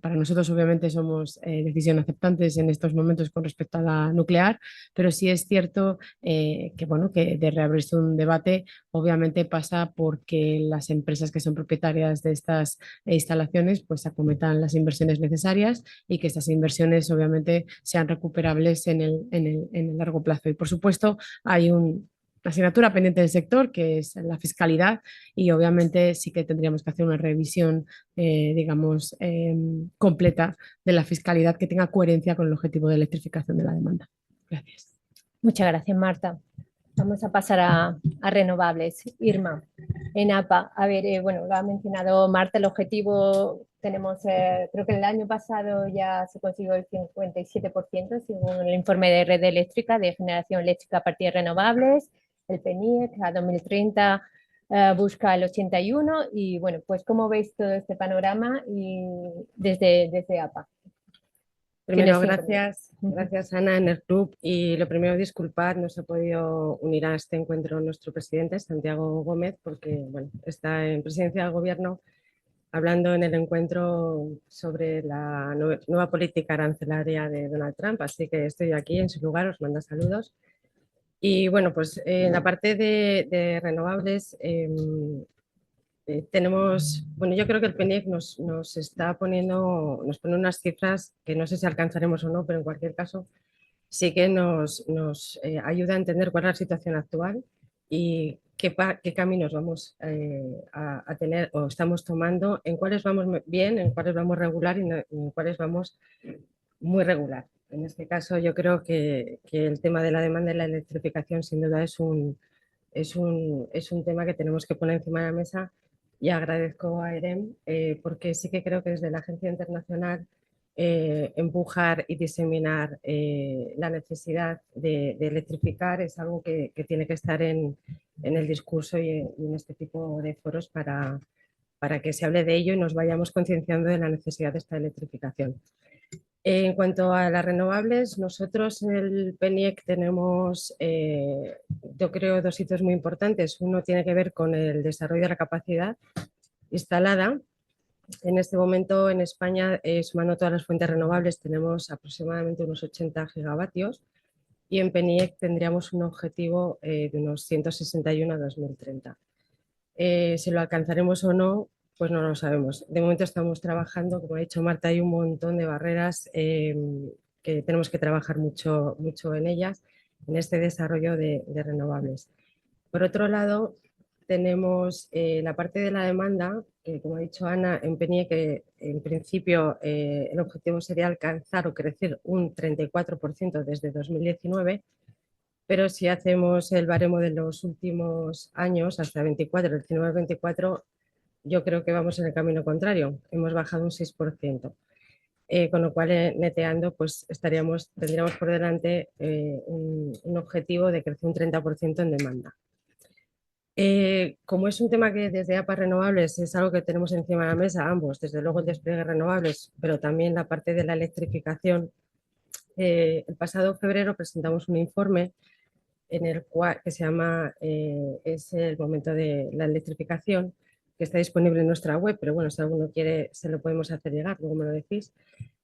Para nosotros, obviamente, somos decisión aceptantes en estos momentos con respecto a la nuclear, pero sí es cierto que, bueno, que de reabrirse un debate, obviamente pasa porque las empresas que son propietarias de estas instalaciones pues acometan las inversiones necesarias y que estas inversiones, obviamente, sean recuperables en el largo plazo. Y, por supuesto, hay una asignatura pendiente del sector, que es la fiscalidad, y obviamente sí que tendríamos que hacer una revisión digamos, completa de la fiscalidad que tenga coherencia con el objetivo de electrificación de la demanda. Gracias. Muchas gracias, Marta. Vamos a pasar a renovables. Irma, en APA, a ver, bueno, lo ha mencionado Marta, el objetivo tenemos, creo que el año pasado ya se consiguió el 57%, según el informe de red eléctrica, de generación eléctrica a partir de renovables, el PNIEC a 2030 busca el 81 y bueno, pues ¿cómo veis todo este panorama y desde APA? Primero, gracias Ana en el club y lo primero disculpar, no se ha podido unir a este encuentro nuestro presidente Santiago Gómez porque bueno, está en presidencia del gobierno hablando en el encuentro sobre la nueva política arancelaria de Donald Trump, así que estoy aquí en su lugar, os mando saludos. Y bueno, pues en la parte de renovables tenemos, bueno, yo creo que el PNIEC nos está poniendo, nos pone unas cifras que no sé si alcanzaremos o no, pero en cualquier caso sí que nos ayuda a entender cuál es la situación actual y qué caminos vamos a tener o estamos tomando, en cuáles vamos bien, en cuáles vamos regular y en cuáles vamos muy regular. En este caso yo creo que el tema de la demanda y la electrificación sin duda es un tema que tenemos que poner encima de la mesa y agradezco a EREM porque sí que creo que desde la Agencia Internacional empujar y diseminar la necesidad de electrificar es algo que tiene que estar en el discurso y en este tipo de foros para que se hable de ello y nos vayamos concienciando de la necesidad de esta electrificación. En cuanto a las renovables, nosotros en el PENIEC tenemos, yo creo, dos hitos muy importantes. Uno tiene que ver con el desarrollo de la capacidad instalada. En este momento en España, sumando todas las fuentes renovables, tenemos aproximadamente unos 80 gigavatios y en PENIEC tendríamos un objetivo de unos 161 a 2030. Si lo alcanzaremos o no, pues no lo sabemos. De momento estamos trabajando, como ha dicho Marta, hay un montón de barreras que tenemos que trabajar mucho, mucho en ellas, en este desarrollo de renovables. Por otro lado, tenemos la parte de la demanda, que como ha dicho Ana, en PENIEC, que en principio el objetivo sería alcanzar o crecer un 34% desde 2019, pero si hacemos el baremo de los últimos años, hasta 24, el 19-24, yo creo que vamos en el camino contrario, hemos bajado un 6%. Con lo cual, neteando, pues tendríamos por delante un objetivo de crecer un 30% en demanda. Como es un tema que desde APA Renovables es algo que tenemos encima de la mesa, ambos, desde luego el despliegue de renovables, pero también la parte de la electrificación, el pasado febrero presentamos un informe en el cual, que se llama Es el momento de la electrificación, que está disponible en nuestra web, pero bueno, si alguno quiere se lo podemos hacer llegar, luego me lo decís.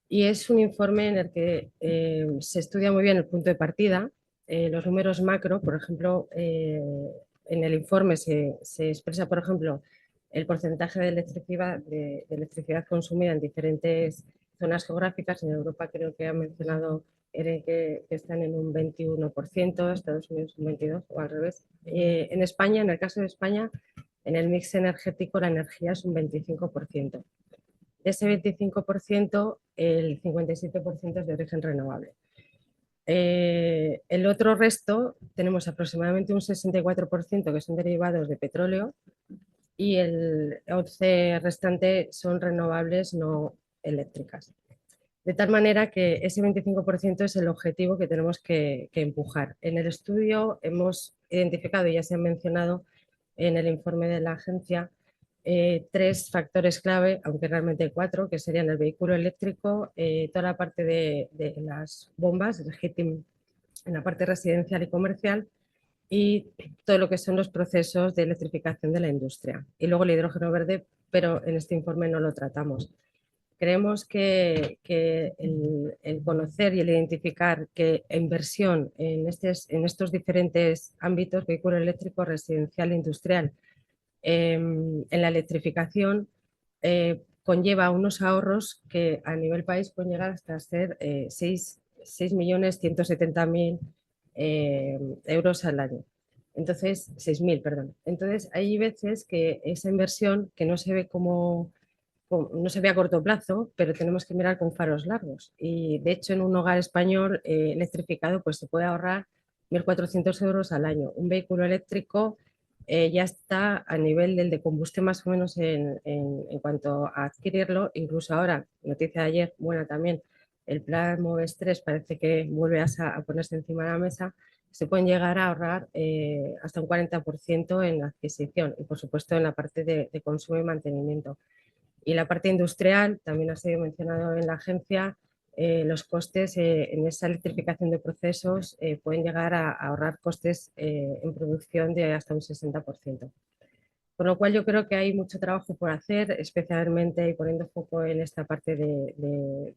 Y es un informe en el que se estudia muy bien el punto de partida, los números macro, por ejemplo, en el informe se expresa, por ejemplo, el porcentaje de electricidad consumida en diferentes zonas geográficas. En Europa creo que ha mencionado que están en un 21%, Estados Unidos un 22% o al revés. En España, en el caso de España, en el mix energético la energía es un 25%. De ese 25%, el 57% es de origen renovable. El otro resto tenemos aproximadamente un 64% que son derivados de petróleo y el 11% restante son renovables no eléctricas. De tal manera que ese 25% es el objetivo que tenemos que empujar. En el estudio hemos identificado, y ya se han mencionado en el informe de la agencia, 3 factores clave, aunque realmente 4, que serían el vehículo eléctrico, toda la parte de las bombas, el heating en la parte residencial y comercial, y todo lo que son los procesos de electrificación de la industria. Y luego el hidrógeno verde, pero en este informe no lo tratamos. Creemos que el conocer y el identificar que inversión en estos diferentes ámbitos, vehículo eléctrico, residencial e industrial, en la electrificación, conlleva unos ahorros que a nivel país pueden llegar hasta ser 6.170.000 euros al año. Entonces, 6.000, perdón. Entonces, hay veces que esa inversión que no se ve no se ve a corto plazo, pero tenemos que mirar con faros largos. Y de hecho, en un hogar español electrificado, pues se puede ahorrar 1.400 euros al año. Un vehículo eléctrico ya está a nivel del de combustión más o menos en cuanto a adquirirlo. Incluso ahora, noticia de ayer, buena también, el plan MOVES 3 parece que vuelve a ponerse encima de la mesa. Se pueden llegar a ahorrar hasta un 40% en la adquisición y, por supuesto, en la parte de consumo y mantenimiento. Y la parte industrial, también ha sido mencionado en la agencia, los costes en esa electrificación de procesos pueden llegar a ahorrar costes en producción de hasta un 60%. Con lo cual yo creo que hay mucho trabajo por hacer, especialmente y poniendo foco en esta parte de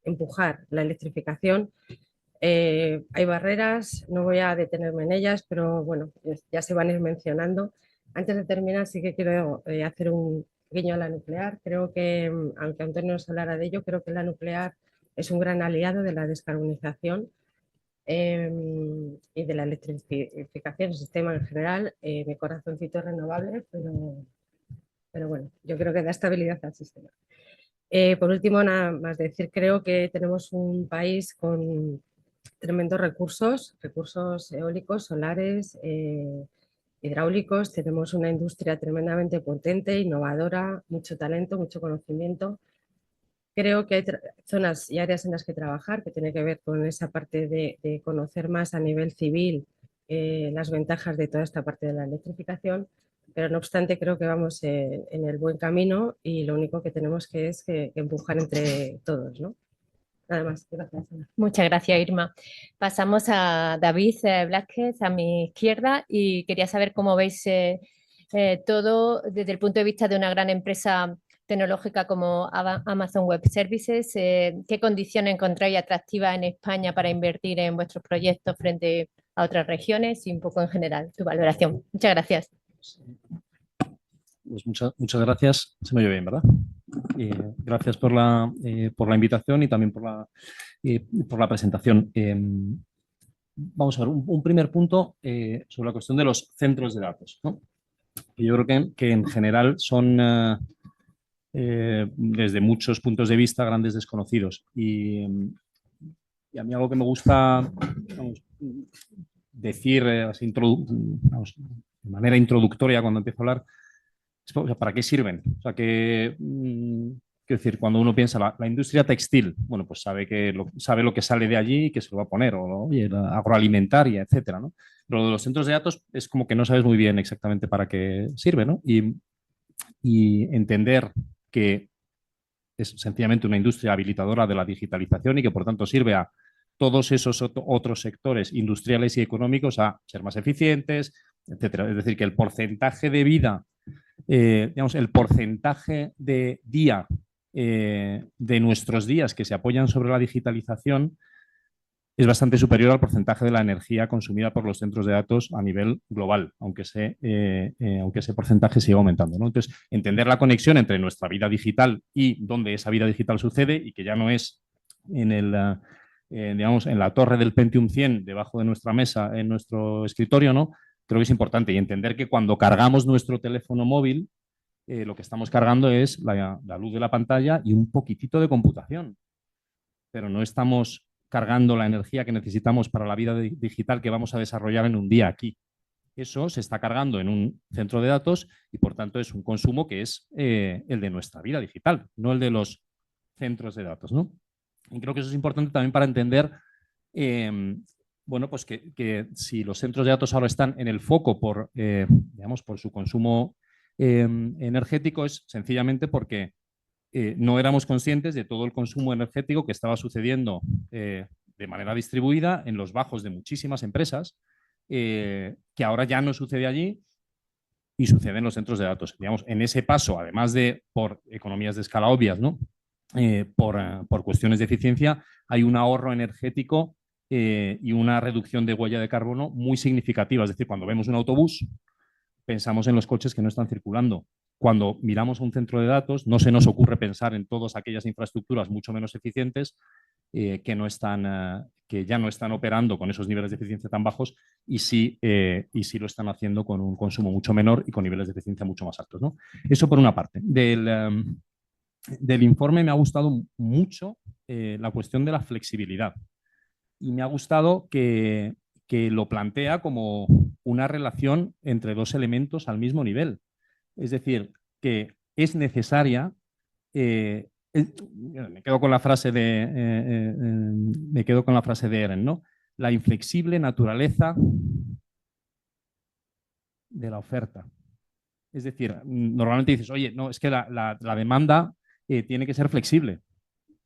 empujar la electrificación. Hay barreras, no voy a detenerme en ellas, pero bueno, ya se van a ir mencionando. Antes de terminar, sí que quiero hacer un pequeño a la nuclear. Creo que, aunque Antonio nos hablara de ello, creo que la nuclear es un gran aliado de la descarbonización y de la electrificación del sistema en general. Mi corazoncito es renovable, pero bueno, yo creo que da estabilidad al sistema. Por último, nada más decir, creo que tenemos un país con tremendos recursos eólicos, solares, hidráulicos, tenemos una industria tremendamente potente, innovadora, mucho talento, mucho conocimiento. Creo que hay zonas y áreas en las que trabajar, que tiene que ver con esa parte de conocer más a nivel civil las ventajas de toda esta parte de la electrificación, pero no obstante creo que vamos en el buen camino y lo único que tenemos que es que empujar entre todos, ¿no? Nada más. Gracias, Ana. Muchas gracias, Irma. Pasamos a David Blázquez, a mi izquierda, y quería saber cómo veis todo desde el punto de vista de una gran empresa tecnológica como Amazon Web Services. ¿Qué condiciones encontráis atractivas en España para invertir en vuestros proyectos frente a otras regiones y un poco en general tu valoración? Muchas gracias. Pues muchas gracias. Se me oye bien, ¿verdad? Gracias por la invitación y también por la presentación. Vamos a ver, un primer punto sobre la cuestión de los centros de datos, ¿no? Yo creo que en general son, desde muchos puntos de vista, grandes desconocidos. Y a mí algo que me gusta, vamos, decir así, vamos, de manera introductoria cuando empiezo a hablar, es, o sea, ¿para qué sirven? O sea, que, quiero decir, cuando uno piensa la industria textil, bueno, pues sabe lo que sale de allí y que se lo va a poner, o oye, la agroalimentaria, etcétera, ¿no? Pero lo de los centros de datos es como que no sabes muy bien exactamente para qué sirve, ¿no? Y entender que es sencillamente una industria habilitadora de la digitalización y que por tanto sirve a todos esos otros sectores industriales y económicos a ser más eficientes, etcétera. Es decir, que el porcentaje de vida, digamos, el porcentaje de día de nuestros días que se apoyan sobre la digitalización es bastante superior al porcentaje de la energía consumida por los centros de datos a nivel global, aunque ese porcentaje siga aumentando, ¿no? Entonces, entender la conexión entre nuestra vida digital y dónde esa vida digital sucede y que ya no es digamos, en la torre del Pentium 100 debajo de nuestra mesa, en nuestro escritorio, ¿no? Creo que es importante, y entender que cuando cargamos nuestro teléfono móvil, lo que estamos cargando es la luz de la pantalla y un poquitito de computación, pero no estamos cargando la energía que necesitamos para la vida digital que vamos a desarrollar en un día aquí. Eso se está cargando en un centro de datos y, por tanto, es un consumo que es el de nuestra vida digital, no el de los centros de datos, ¿no? Y creo que eso es importante también para entender, bueno, pues que si los centros de datos ahora están en el foco digamos, por su consumo energético, es sencillamente porque no éramos conscientes de todo el consumo energético que estaba sucediendo de manera distribuida en los bajos de muchísimas empresas, que ahora ya no sucede allí y sucede en los centros de datos. Digamos, en ese paso, además de por economías de escala obvias, ¿no? Por cuestiones de eficiencia, hay un ahorro energético y una reducción de huella de carbono muy significativa. Es decir, cuando vemos un autobús, pensamos en los coches que no están circulando. Cuando miramos un centro de datos, no se nos ocurre pensar en todas aquellas infraestructuras mucho menos eficientes que ya no están operando con esos niveles de eficiencia tan bajos y sí lo están haciendo con un consumo mucho menor y con niveles de eficiencia mucho más altos, ¿no? Eso por una parte. Del informe me ha gustado mucho la cuestión de la flexibilidad y me ha gustado que lo plantea como una relación entre dos elementos al mismo nivel. Es decir, que es necesaria, me quedo con la frase de Eren, ¿no? La inflexible naturaleza de la oferta. Es decir, normalmente dices, oye, no, es que la demanda tiene que ser flexible.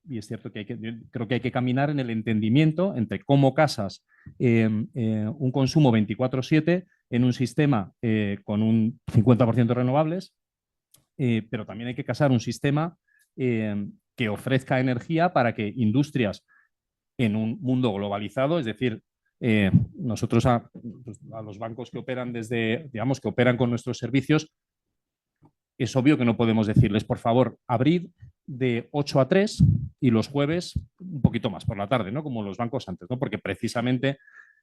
Y es cierto que creo que hay que caminar en el entendimiento entre cómo casas un consumo 24/7 en un sistema con un 50% renovables, pero también hay que casar un sistema que ofrezca energía para que industrias en un mundo globalizado, es decir, nosotros a los bancos que operan digamos, que operan con nuestros servicios, es obvio que no podemos decirles, por favor, abrid de 8 a 3 y los jueves un poquito más por la tarde, ¿no? Como los bancos antes, ¿no? Porque precisamente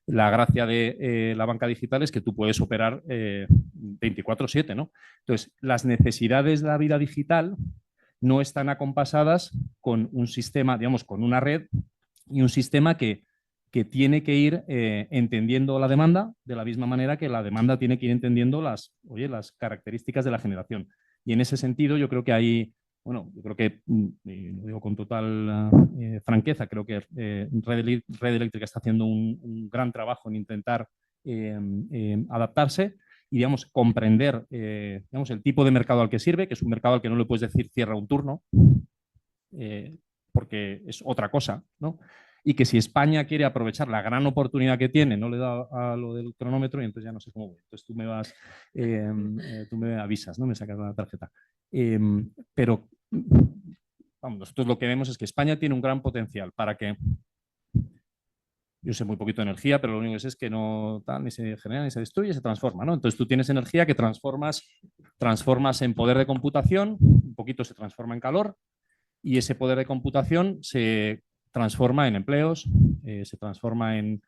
la gracia de la banca digital es que tú puedes operar 24/7, ¿no? Entonces, las necesidades de la vida digital no están acompasadas con un sistema, digamos, con una red y un sistema que que tiene que ir entendiendo la demanda de la misma manera que la demanda tiene que ir entendiendo las características de la generación. Y en ese sentido yo creo que hay, bueno, yo creo que, lo digo con total franqueza, creo que Red Eléctrica está haciendo un gran trabajo en intentar adaptarse y, digamos, comprender digamos, el tipo de mercado al que sirve, que es un mercado al que no le puedes decir cierra un turno, porque es otra cosa, ¿no? Y que si España quiere aprovechar la gran oportunidad que tiene, no le da a lo del cronómetro y entonces ya no sé cómo voy. Entonces tú me avisas, ¿no? Me sacas la tarjeta. Pero vamos, nosotros lo que vemos es que España tiene un gran potencial para que, yo sé muy poquito de energía, pero lo único que sé es que no ni se genera, ni se destruye, se transforma, ¿no? Entonces tú tienes energía que transformas en poder de computación, un poquito se transforma en calor, y ese poder de computación se transforma en empleos, se transforma en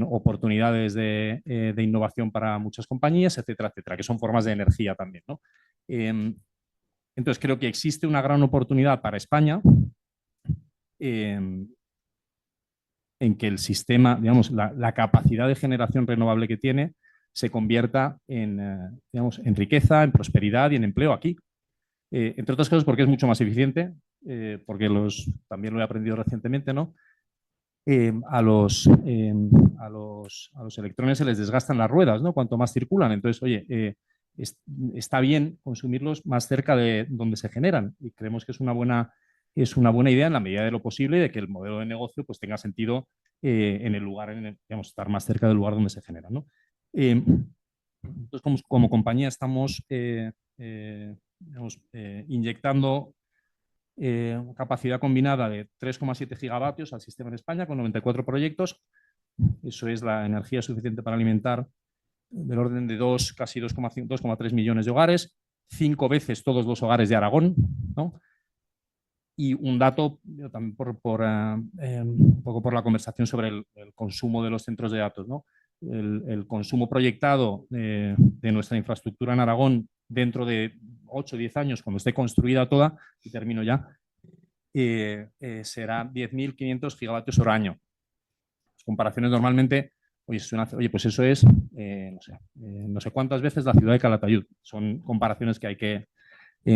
oportunidades de innovación para muchas compañías, etcétera, etcétera, que son formas de energía también, ¿no? Entonces creo que existe una gran oportunidad para España en que el sistema, digamos, la capacidad de generación renovable que tiene se convierta en, digamos, en riqueza, en prosperidad y en empleo aquí. Entre otras cosas porque es mucho más eficiente, porque también lo he aprendido recientemente, ¿no? A los electrones se les desgastan las ruedas, ¿no? Cuanto más circulan. Entonces, oye, está bien consumirlos más cerca de donde se generan y creemos que es una buena idea en la medida de lo posible de que el modelo de negocio pues, tenga sentido en el lugar, digamos, estar más cerca del lugar donde se genera, ¿no? Entonces, como compañía estamos digamos, inyectando capacidad combinada de 3,7 gigavatios al sistema de España con 94 proyectos. Eso es la energía suficiente para alimentar del orden de casi 2,3 millones de hogares, 5 veces todos los hogares de Aragón, ¿no? Y un dato, también un poco por la conversación sobre el consumo de los centros de datos, ¿no? El consumo proyectado de nuestra infraestructura en Aragón dentro de 8 o 10 años, cuando esté construida toda, y termino ya, será 10.500 gigavatios hora año. Las comparaciones normalmente, oye, pues eso es, no sé cuántas veces la ciudad de Calatayud. Son comparaciones que hay que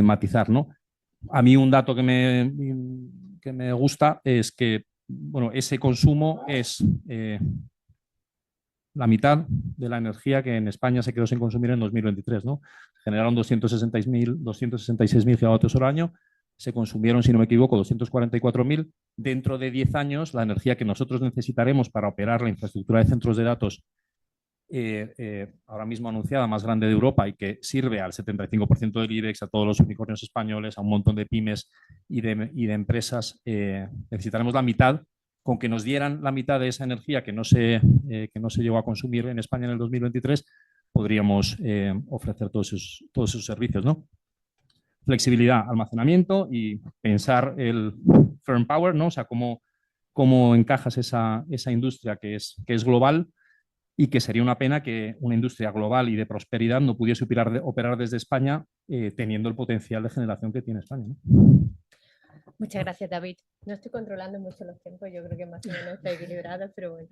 matizar, ¿no? A mí un dato que me gusta es que, bueno, ese consumo es la mitad de la energía que en España se quedó sin consumir en 2023, ¿no? Generaron 266.000 gigavatios hora año, se consumieron, si no me equivoco, 244.000. Dentro de 10 años, la energía que nosotros necesitaremos para operar la infraestructura de centros de datos ahora mismo anunciada, más grande de Europa y que sirve al 75% del IBEX, a todos los unicornios españoles, a un montón de pymes y de empresas, necesitaremos la mitad. Con que nos dieran la mitad de esa energía que no se llegó a consumir en España en el 2023, podríamos ofrecer todos esos servicios, ¿no? Flexibilidad, almacenamiento y pensar el firm power, ¿no? O sea, cómo encajas esa industria que es global y que sería una pena que una industria global y de prosperidad no pudiese operar desde España teniendo el potencial de generación que tiene España, ¿no? Muchas gracias, David. No estoy controlando mucho los tiempos, yo creo que más o menos está equilibrado, pero bueno.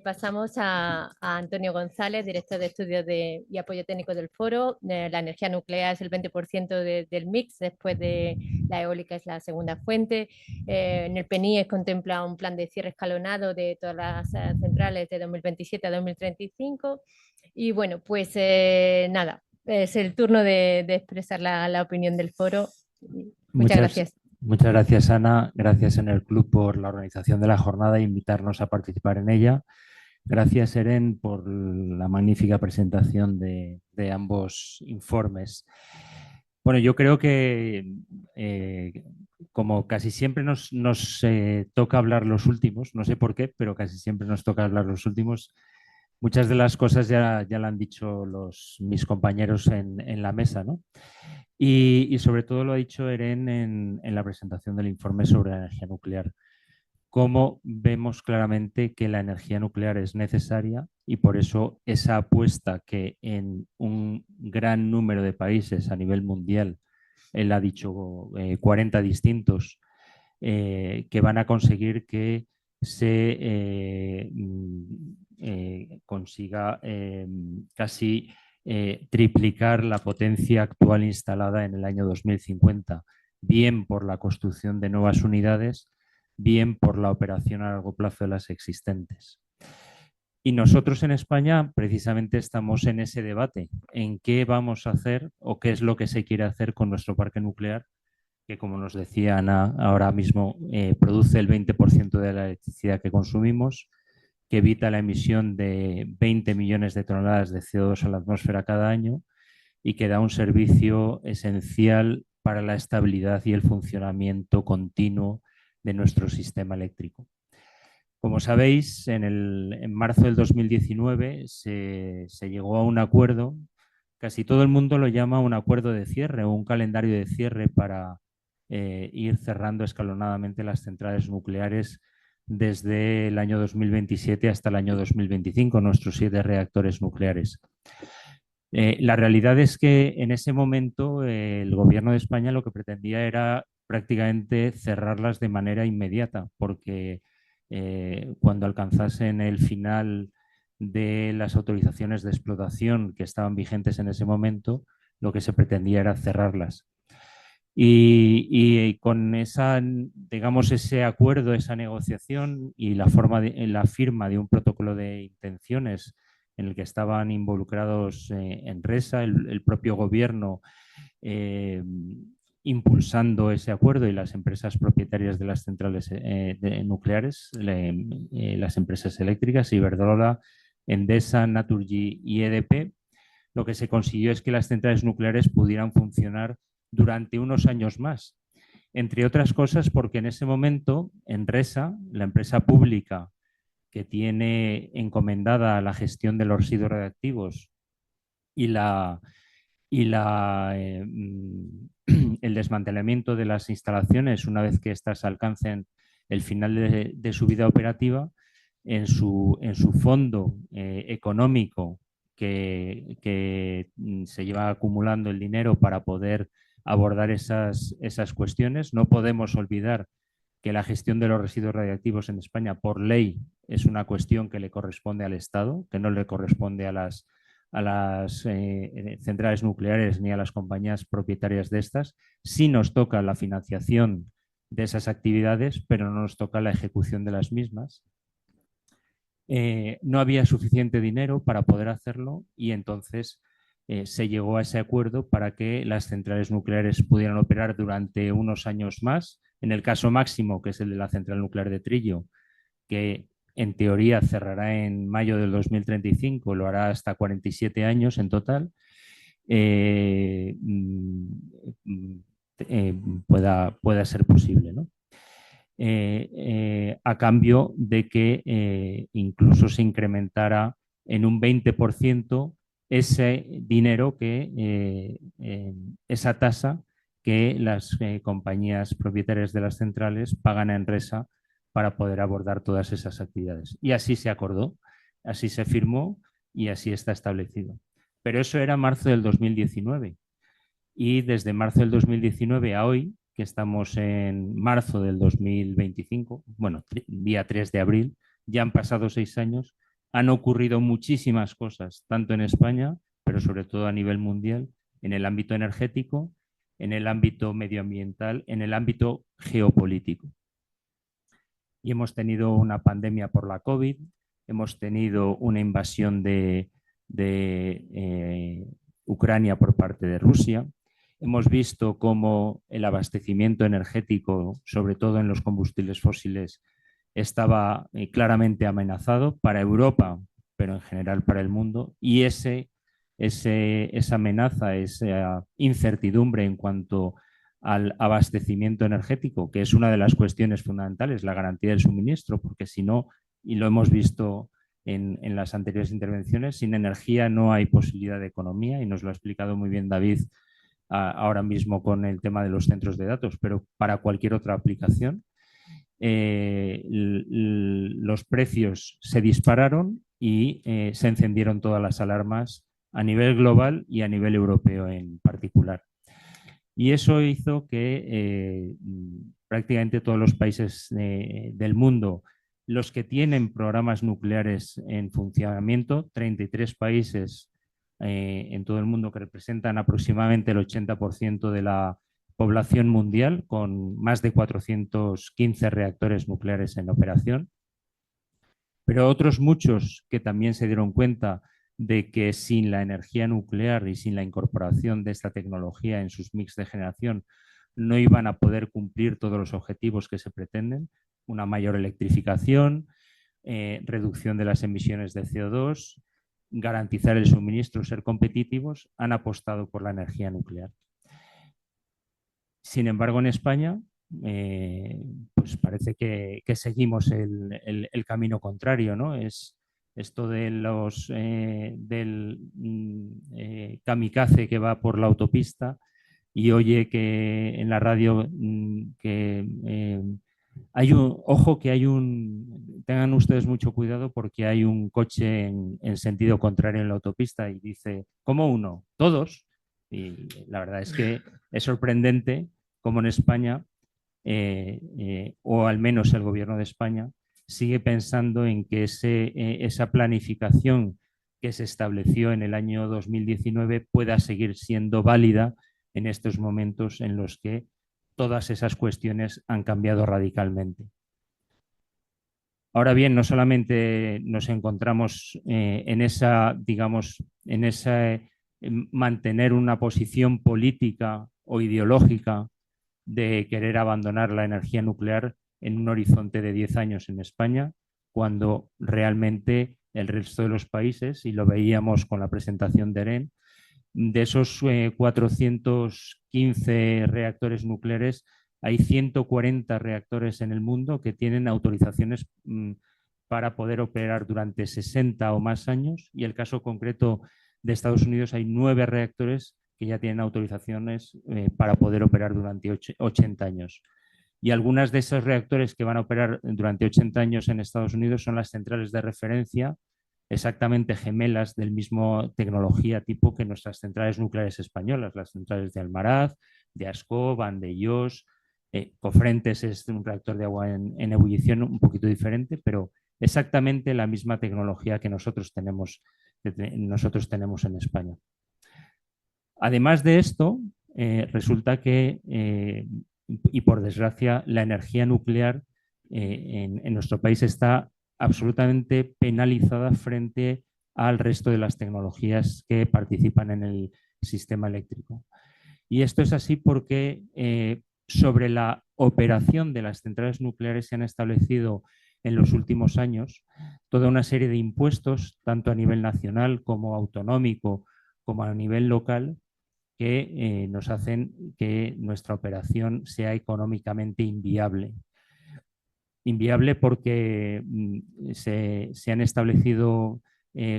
Pasamos a Antonio González, director de estudios y apoyo técnico del foro. La energía nuclear es el 20% del mix, después de la eólica es la segunda fuente. En el PNIEC contempla un plan de cierre escalonado de todas las centrales de 2027 a 2035. Y bueno, pues nada, es el turno de expresar la opinión del foro. Muchas gracias. Muchas gracias, Ana. Gracias en el club por la organización de la jornada e invitarnos a participar en ella. Gracias, Eren, por la magnífica presentación de ambos informes. Bueno, yo creo que como casi siempre nos toca hablar los últimos, no sé por qué, pero casi siempre nos toca hablar los últimos. Muchas de las cosas ya la han dicho mis compañeros en la mesa, ¿no? Y sobre todo lo ha dicho Eren en la presentación del informe sobre la energía nuclear. Cómo vemos claramente que la energía nuclear es necesaria y por eso esa apuesta que en un gran número de países a nivel mundial, él ha dicho 40 distintos, que van a conseguir que se consiga casi triplicar la potencia actual instalada en el año 2050, bien por la construcción de nuevas unidades, bien por la operación a largo plazo de las existentes. Y nosotros en España precisamente estamos en ese debate, en qué vamos a hacer o qué es lo que se quiere hacer con nuestro parque nuclear, que como nos decía Ana, ahora mismo produce el 20% de la electricidad que consumimos, que evita la emisión de 20 millones de toneladas de CO2 a la atmósfera cada año y que da un servicio esencial para la estabilidad y el funcionamiento continuo de nuestro sistema eléctrico. Como sabéis, en marzo del 2019 se llegó a un acuerdo, casi todo el mundo lo llama un acuerdo de cierre o un calendario de cierre para ir cerrando escalonadamente las centrales nucleares desde el año 2027 hasta el año 2025, nuestros 7 reactores nucleares. La realidad es que en ese momento el gobierno de España lo que pretendía era prácticamente cerrarlas de manera inmediata, porque cuando alcanzasen el final de las autorizaciones de explotación que estaban vigentes en ese momento, lo que se pretendía era cerrarlas. Y con esa, digamos, ese acuerdo, esa negociación y la firma de un protocolo de intenciones en el que estaban involucrados Enresa, el propio gobierno, impulsando ese acuerdo y las empresas propietarias de las centrales nucleares, las empresas eléctricas, Iberdrola, Endesa, Naturgy y EDP, lo que se consiguió es que las centrales nucleares pudieran funcionar durante unos años más. Entre otras cosas porque en ese momento Enresa, la empresa pública que tiene encomendada la gestión de los residuos radiactivos y el desmantelamiento de las instalaciones una vez que éstas alcancen el final de su vida operativa, en su fondo económico que se lleva acumulando el dinero para poder abordar esas cuestiones. No podemos olvidar que la gestión de los residuos radiactivos en España, por ley, es una cuestión que le corresponde al Estado, que no le corresponde a las centrales nucleares ni a las compañías propietarias de estas. Sí nos toca la financiación de esas actividades, pero no nos toca la ejecución de las mismas. No había suficiente dinero para poder hacerlo y entonces se llegó a ese acuerdo para que las centrales nucleares pudieran operar durante unos años más. En el caso máximo, que es el de la central nuclear de Trillo, que en teoría cerrará en mayo del 2035, lo hará hasta 47 años en total, pueda ser posible, ¿no? A cambio de que incluso se incrementara en un 20% ese dinero esa tasa que las compañías propietarias de las centrales pagan a Enresa para poder abordar todas esas actividades. Y así se acordó, así se firmó y así está establecido. Pero eso era marzo del 2019. Y desde marzo del 2019 a hoy, que estamos en marzo del 2025, bueno, día 3 de abril, ya han pasado 6 años, han ocurrido muchísimas cosas, tanto en España, pero sobre todo a nivel mundial, en el ámbito energético, en el ámbito medioambiental, en el ámbito geopolítico. Y hemos tenido una pandemia por la COVID, hemos tenido una invasión de Ucrania por parte de Rusia. Hemos visto cómo el abastecimiento energético, sobre todo en los combustibles fósiles, estaba claramente amenazado para Europa, pero en general para el mundo. Y esa amenaza, esa incertidumbre en cuanto al abastecimiento energético, que es una de las cuestiones fundamentales, la garantía del suministro, porque si no, y lo hemos visto en las anteriores intervenciones, sin energía no hay posibilidad de economía, y nos lo ha explicado muy bien David ahora mismo con el tema de los centros de datos, pero para cualquier otra aplicación. Los precios se dispararon y se encendieron todas las alarmas a nivel global y a nivel europeo en particular. Y eso hizo que prácticamente todos los países del mundo los que tienen programas nucleares en funcionamiento, 33 países en todo el mundo que representan aproximadamente el 80% de la población mundial, con más de 415 reactores nucleares en operación. Pero otros muchos que también se dieron cuenta de que sin la energía nuclear y sin la incorporación de esta tecnología en sus mix de generación no iban a poder cumplir todos los objetivos que se pretenden, una mayor electrificación, reducción de las emisiones de CO2, garantizar el suministro, ser competitivos, han apostado por la energía nuclear. Sin embargo, en España, pues parece que seguimos el camino contrario, ¿no? Es esto de del kamikaze que va por la autopista y oye que en la radio que hay ojo que tengan ustedes mucho cuidado porque hay un coche en sentido contrario en la autopista y dice, ¿cómo uno? ¿Todos? Y la verdad es que es sorprendente cómo en España, o al menos el gobierno de España, sigue pensando en que esa planificación que se estableció en el año 2019 pueda seguir siendo válida en estos momentos en los que todas esas cuestiones han cambiado radicalmente. Ahora bien, no solamente nos encontramos en esa, digamos, en esa mantener una posición política o ideológica de querer abandonar la energía nuclear en un horizonte de 10 años en España, cuando realmente el resto de los países, y lo veíamos con la presentación de EREN, de esos 415 reactores nucleares, hay 140 reactores en el mundo que tienen autorizaciones para poder operar durante 60 o más años, y el caso concreto de Estados Unidos hay 9 reactores que ya tienen autorizaciones para poder operar durante 80 años. Y algunas de esos reactores que van a operar durante 80 años en Estados Unidos son las centrales de referencia, exactamente gemelas del mismo tecnología tipo que nuestras centrales nucleares españolas, las centrales de Almaraz, de Ascó, Vandellós, Cofrentes es un reactor de agua en ebullición un poquito diferente, pero exactamente la misma tecnología que nosotros tenemos en España. Además de esto, resulta que, y por desgracia, la energía nuclear en nuestro país está absolutamente penalizada frente al resto de las tecnologías que participan en el sistema eléctrico. Y esto es así porque sobre la operación de las centrales nucleares se han establecido en los últimos años toda una serie de impuestos, tanto a nivel nacional como autonómico, como a nivel local, que nos hacen que nuestra operación sea económicamente inviable. Inviable porque se han establecido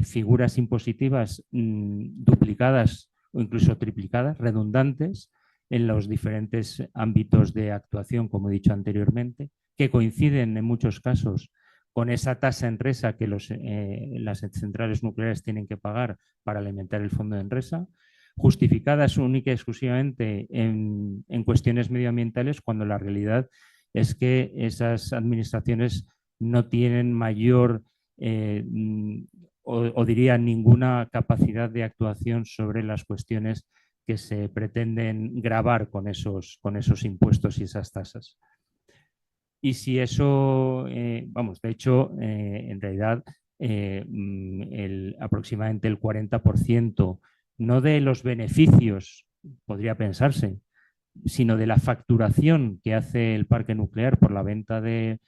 figuras impositivas duplicadas o incluso triplicadas, redundantes, en los diferentes ámbitos de actuación, como he dicho anteriormente, que coinciden en muchos casos con esa tasa Enresa que las centrales nucleares tienen que pagar para alimentar el fondo de Enresa, justificadas única y exclusivamente en cuestiones medioambientales, cuando la realidad es que esas administraciones no tienen mayor o diría ninguna capacidad de actuación sobre las cuestiones que se pretenden gravar con esos impuestos y esas tasas. Y si eso, vamos, de hecho, en realidad aproximadamente el 40% no de los beneficios, podría pensarse, sino de la facturación que hace el parque nuclear por la venta de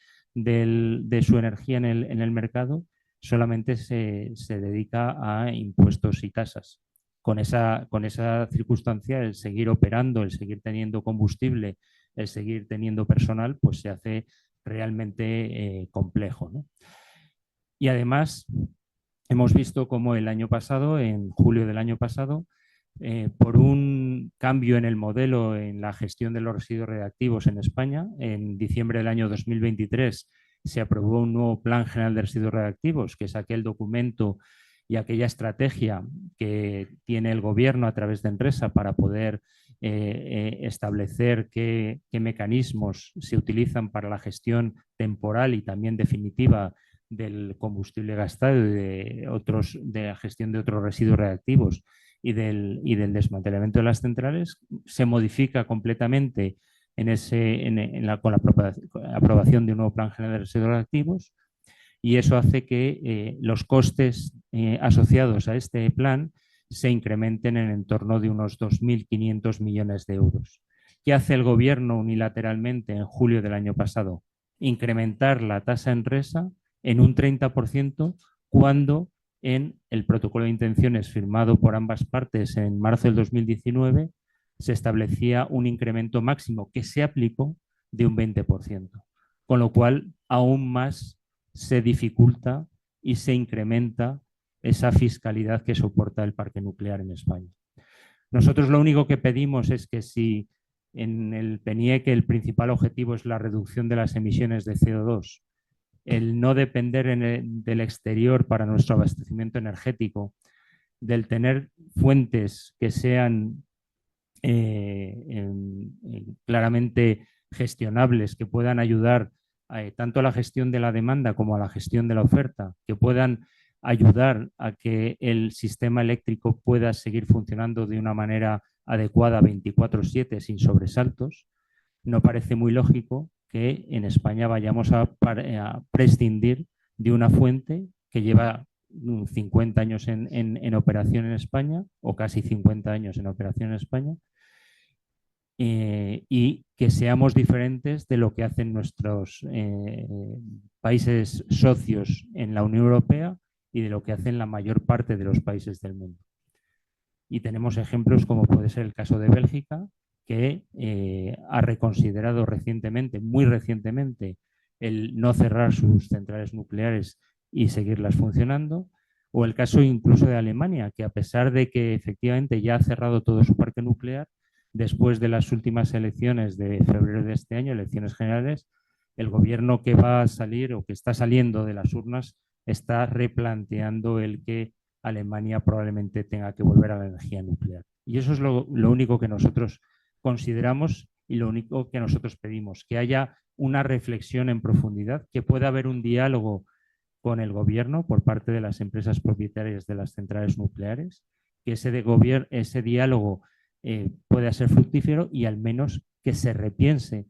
su energía en el mercado, solamente se dedica a impuestos y tasas. Con esa circunstancia, el seguir operando, el seguir teniendo combustible, el seguir teniendo personal, pues se hace realmente complejo, ¿no? Y además, hemos visto cómo el año pasado, en julio del año pasado, por un cambio en el modelo en la gestión de los residuos radiactivos en España, en diciembre del año 2023 se aprobó un nuevo Plan General de Residuos Radiactivos, que es aquel documento y aquella estrategia que tiene el gobierno a través de Enresa para poder establecer qué mecanismos se utilizan para la gestión temporal y también definitiva del combustible gastado y de la gestión de otros residuos reactivos y del desmantelamiento de las centrales, se modifica completamente con la aprobación de un nuevo plan general de residuos reactivos, y eso hace que los costes asociados a este plan se incrementen en torno de unos 2.500 millones de euros. ¿Qué hace el gobierno unilateralmente en julio del año pasado? Incrementar la tasa Enresa en un 30% cuando en el protocolo de intenciones firmado por ambas partes en marzo del 2019 se establecía un incremento máximo que se aplicó de un 20%, con lo cual aún más se dificulta y se incrementa esa fiscalidad que soporta el parque nuclear en España. Nosotros lo único que pedimos es que si en el PNIEC el principal objetivo es la reducción de las emisiones de CO2, el no depender del exterior para nuestro abastecimiento energético, del tener fuentes que sean claramente gestionables, que puedan ayudar tanto a la gestión de la demanda como a la gestión de la oferta, que puedan ayudar a que el sistema eléctrico pueda seguir funcionando de una manera adecuada 24/7 sin sobresaltos, no parece muy lógico que en España vayamos a prescindir de una fuente que lleva 50 años en operación en España, o casi 50 años en operación en España, y que seamos diferentes de lo que hacen nuestros países socios en la Unión Europea y de lo que hacen la mayor parte de los países del mundo. Y tenemos ejemplos como puede ser el caso de Bélgica, que ha reconsiderado recientemente, muy recientemente, el no cerrar sus centrales nucleares y seguirlas funcionando, o el caso incluso de Alemania, que a pesar de que efectivamente ya ha cerrado todo su parque nuclear, después de las últimas elecciones de febrero de este año, elecciones generales, el gobierno que va a salir o que está saliendo de las urnas está replanteando el que Alemania probablemente tenga que volver a la energía nuclear. Y eso es lo único que nosotros consideramos y lo único que nosotros pedimos, que haya una reflexión en profundidad, que pueda haber un diálogo con el gobierno por parte de las empresas propietarias de las centrales nucleares, que ese diálogo pueda ser fructífero y al menos que se repiense.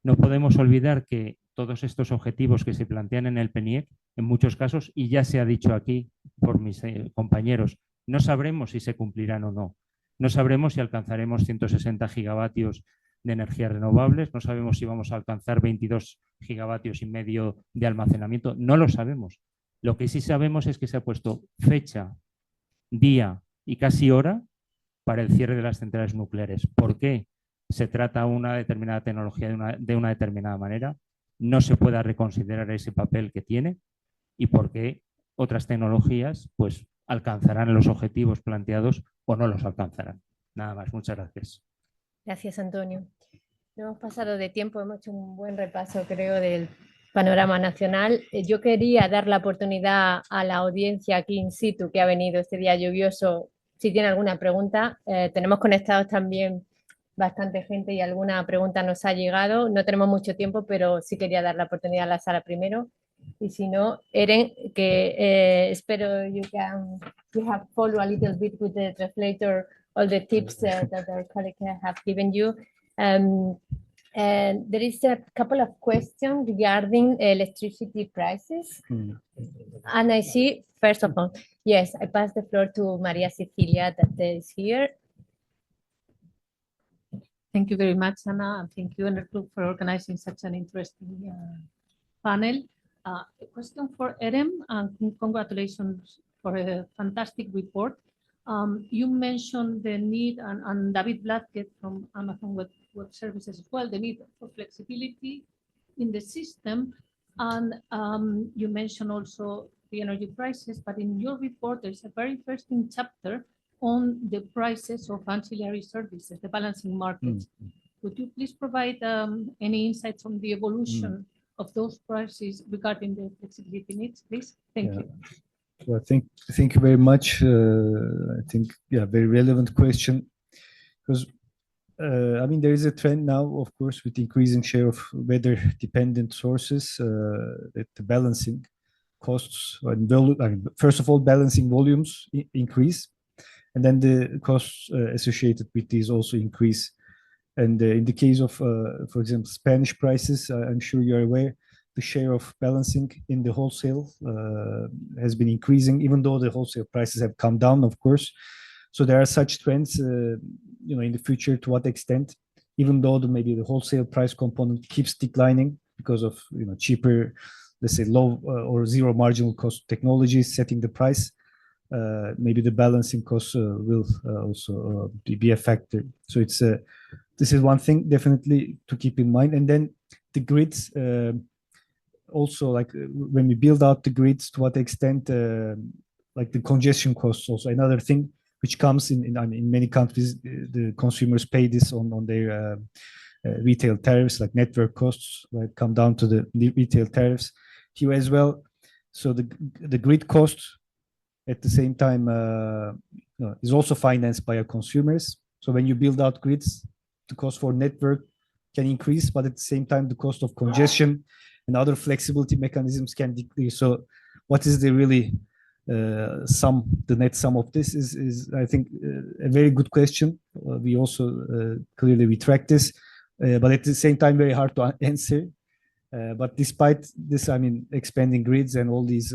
No podemos olvidar que todos estos objetivos que se plantean en el PNIEC, en muchos casos, y ya se ha dicho aquí por mis compañeros, no sabremos si se cumplirán o no. No sabremos si alcanzaremos 160 gigavatios de energías renovables, no sabemos si vamos a alcanzar 22 gigavatios y medio de almacenamiento, no lo sabemos. Lo que sí sabemos es que se ha puesto fecha, día y casi hora para el cierre de las centrales nucleares. ¿Por qué se trata una determinada tecnología de una determinada manera? No se pueda reconsiderar ese papel que tiene, y por qué otras tecnologías pues alcanzarán los objetivos planteados o no los alcanzarán. Nada más, muchas gracias. Gracias, Antonio. No hemos pasado de tiempo, hemos hecho un buen repaso, creo, del panorama nacional. Yo quería dar la oportunidad a la audiencia aquí in situ que ha venido este día lluvioso, si tiene alguna pregunta. Tenemos conectados también bastante gente y alguna pregunta nos ha llegado. No tenemos mucho tiempo, pero sí quería dar la oportunidad a la sala primero. Y si no, Eren, que espero you have followed a little bit with the translator all the tips that our colleagues have given you. And there is a couple of questions regarding electricity prices. And I see, first of all, yes, I pass the floor to Maria Cecilia that is here. Thank you very much, Anna, and thank you, Enerclub, for organizing such an interesting panel. A question for Eren, and congratulations for a fantastic report. You mentioned the need, and David Blatket from Amazon Web Services as well, the need for flexibility in the system. And you mentioned also the energy prices, but in your report, there's a very interesting chapter on the prices of ancillary services, the balancing markets. Could you please provide any insights on the evolution of those prices regarding the flexibility needs, please? Thank you. Well, thank you very much. I think, very relevant question, because I mean, there is a trend now, of course, with increasing share of weather-dependent sources, that the balancing costs and first of all, balancing volumes increase, and then the costs associated with these also increase. And in the case of, for example, Spanish prices, I'm sure you're aware, the share of balancing in the wholesale has been increasing, even though the wholesale prices have come down, of course. So there are such trends, in the future, to what extent, even though maybe the wholesale price component keeps declining because of, cheaper, let's say low or zero marginal cost technologies setting the price, maybe the balancing costs will also be a factor. So this is one thing definitely to keep in mind. And then the grids, also, like when we build out the grids, to what extent, like the congestion costs, also another thing which comes in many countries, the consumers pay this on their retail tariffs, like network costs, right, come down to the retail tariffs here as well. So the grid cost at the same time is also financed by our consumers. So when you build out grids, the cost for network can increase, but at the same time, the cost of congestion and other flexibility mechanisms can decrease. So what is the really the net sum of this is I think a very good question. We also clearly track this, but at the same time, very hard to answer. But despite this, I mean, expanding grids and all these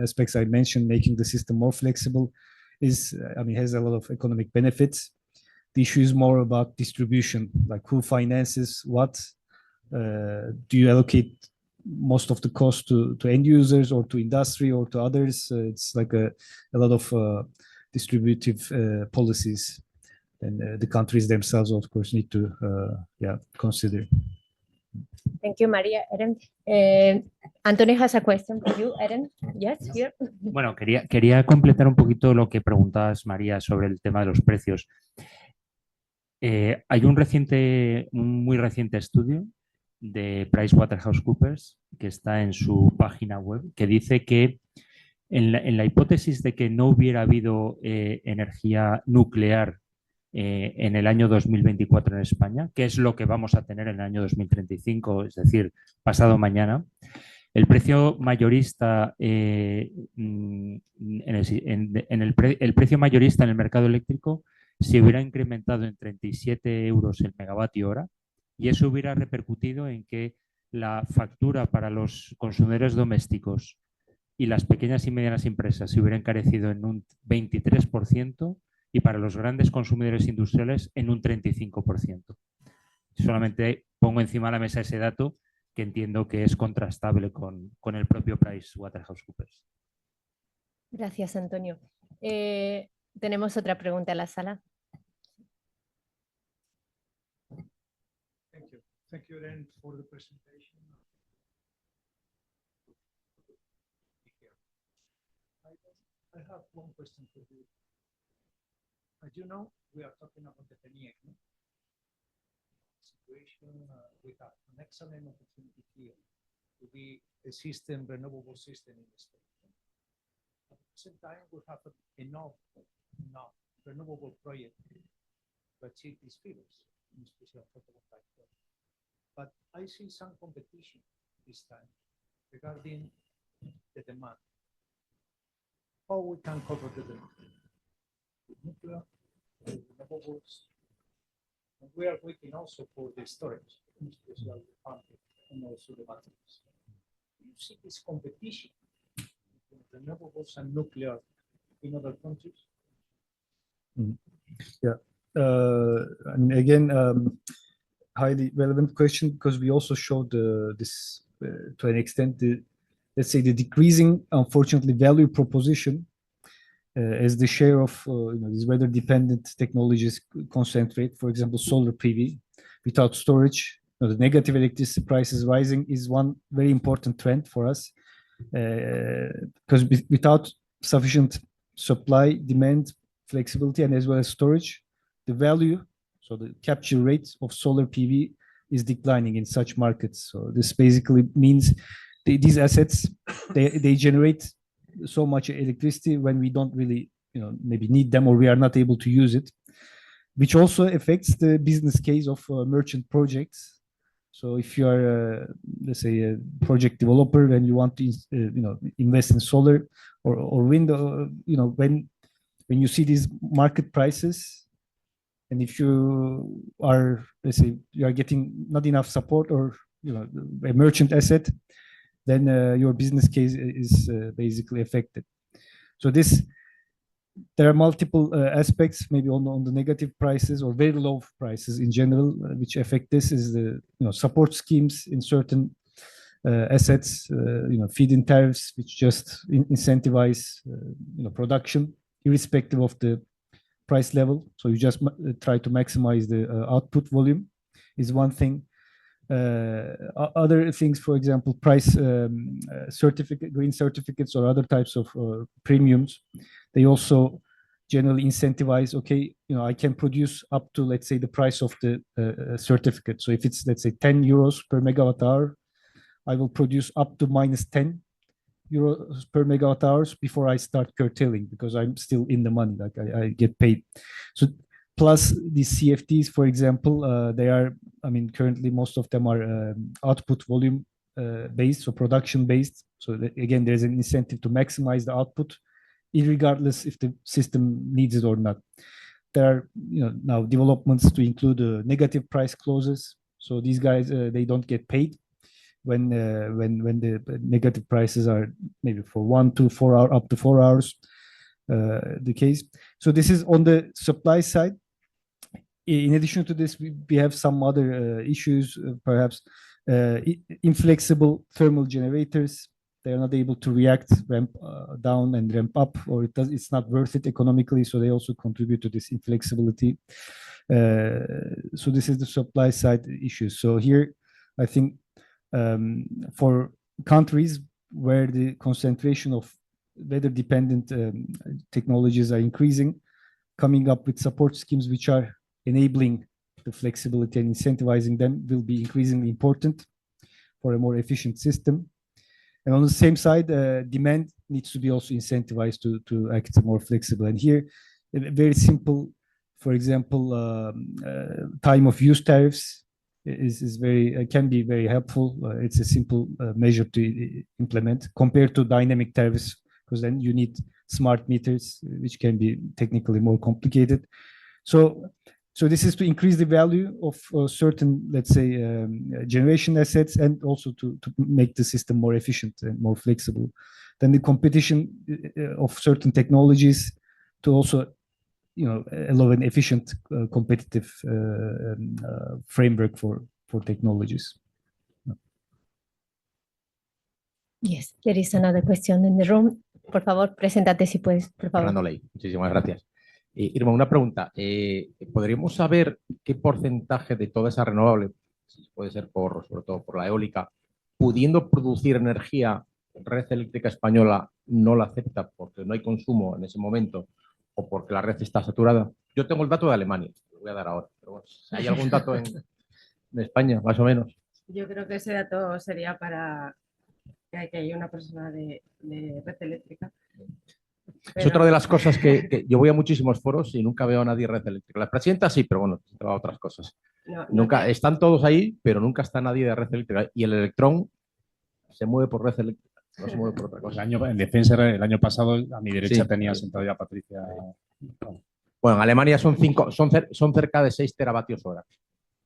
aspects I mentioned, making the system more flexible has a lot of economic benefits. The issue is more about distribution, like who finances what. Do you allocate most of the cost to end users or to industry or to others? It's like a lot of distributive policies, and the countries themselves, of course, need to consider. Thank you, Maria. Eren, Antonio has a question for you, Eren. Yes, here. Bueno, quería completar un poquito lo que preguntabas, María, sobre el tema de los precios. Hay un muy reciente estudio de PricewaterhouseCoopers que está en su página web, que dice que en la hipótesis de que no hubiera habido energía nuclear en el año 2024 en España, que es lo que vamos a tener en el año 2035, es decir, pasado mañana, el precio mayorista el precio mayorista en el mercado eléctrico se hubiera incrementado en 37 euros el megavatio hora, y eso hubiera repercutido en que la factura para los consumidores domésticos y las pequeñas y medianas empresas se hubiera encarecido en un 23%, y para los grandes consumidores industriales en un 35%. Solamente pongo encima de la mesa ese dato, que entiendo que es contrastable con el propio PricewaterhouseCoopers. Gracias, Antonio. Tenemos otra pregunta en la sala. Thank you. Thank you, Eren, for the presentation. I have one question for you. As you know, we are talking about the PNIEC situation. We have an excellent opportunity here to be a renewable system in the state. At the same time, we have enough renewable projects to achieve these figures, in special photovoltaic projects. But I see some competition this time regarding the demand. How we can cover the demand? Nuclear, renewables, and we are waiting also for the storage, especially the pumping and also the batteries. Do you see this competition between renewables and nuclear in other countries? Yeah, and again, highly relevant question, because we also showed this to an extent, let's say the decreasing, unfortunately, value proposition as the share of these weather-dependent technologies concentrate. For example, solar PV without storage, the negative electricity prices rising is one very important trend for us, because without sufficient supply, demand, flexibility, and as well as storage, the value, so the capture rate of solar PV is declining in such markets. So this basically means these assets, they generate so much electricity when we don't really, maybe need them, or we are not able to use it. which also affects the business case of merchant projects. So if you are, let's say, a project developer and you want to, invest in solar or wind, when you see these market prices, and if you are, let's say, you are getting not enough support or a merchant asset, then your business case is basically affected. So there are multiple aspects, maybe on the negative prices or very low prices in general, which affect this. Is the support schemes in certain assets, feed-in tariffs, which just incentivize production irrespective of the price level. So you just try to maximize the output volume is one thing. Other things, for example, price green certificates or other types of premiums, they also generally incentivize, okay, I can produce up to, let's say, the price of the certificate. So if it's, let's say, 10 euros per megawatt hour, I will produce up to minus 10 euros per megawatt hours before I start curtailing, because I'm still in the money, like I get paid. So plus these CFDs, for example, they are, currently most of them are output volume based, so production based. So again, there's an incentive to maximize the output, irregardless if the system needs it or not. There are now developments to include negative price clauses. So these guys, they don't get paid when the negative prices are maybe for 1 to 4 hours, up to 4 hours, the case. So this is on the supply side. In addition to this, we have some other issues, perhaps inflexible thermal generators. They are not able to react, ramp down and ramp up, or it's not worth it economically. So they also contribute to this inflexibility. So this is the supply side issue. So here, I think for countries where the concentration of weather-dependent technologies are increasing, coming up with support schemes which are enabling the flexibility and incentivizing them will be increasingly important for a more efficient system. And on the same side, demand needs to be also incentivized to act more flexible. And here, very simple, for example, time of use tariffs can be very helpful. It's a simple measure to implement compared to dynamic tariffs, because then you need smart meters, which can be technically more complicated. So this is to increase the value of certain, let's say, generation assets, and also to make the system more efficient and more flexible. Then the competition of certain technologies to also, allow an efficient, competitive framework for technologies. Yes, there is another question in the room. Por favor, preséntate si puedes, por favor. Fernando Ley, muchísimas gracias. Irma, una pregunta. ¿Podríamos saber qué porcentaje de toda esa renovable, puede ser sobre todo por la eólica, pudiendo producir energía, red eléctrica española no la acepta porque no hay consumo en ese momento o porque la red está saturada? Yo tengo el dato de Alemania, lo voy a dar ahora, pero bueno, ¿hay algún dato en España, más o menos? Yo creo que ese dato sería para que haya una persona de red eléctrica. Es otra de las cosas que yo voy a muchísimos foros y nunca veo a nadie red eléctrica. La presidenta sí, pero bueno, se va a otras cosas. Nunca están todos ahí, pero nunca está nadie de red eléctrica. Y el electrón se mueve por red eléctrica, no se mueve por otra cosa. En defensa, el año pasado, a mi derecha tenía sentada ya Patricia. Bueno, en Alemania son cerca de 6 teravatios hora.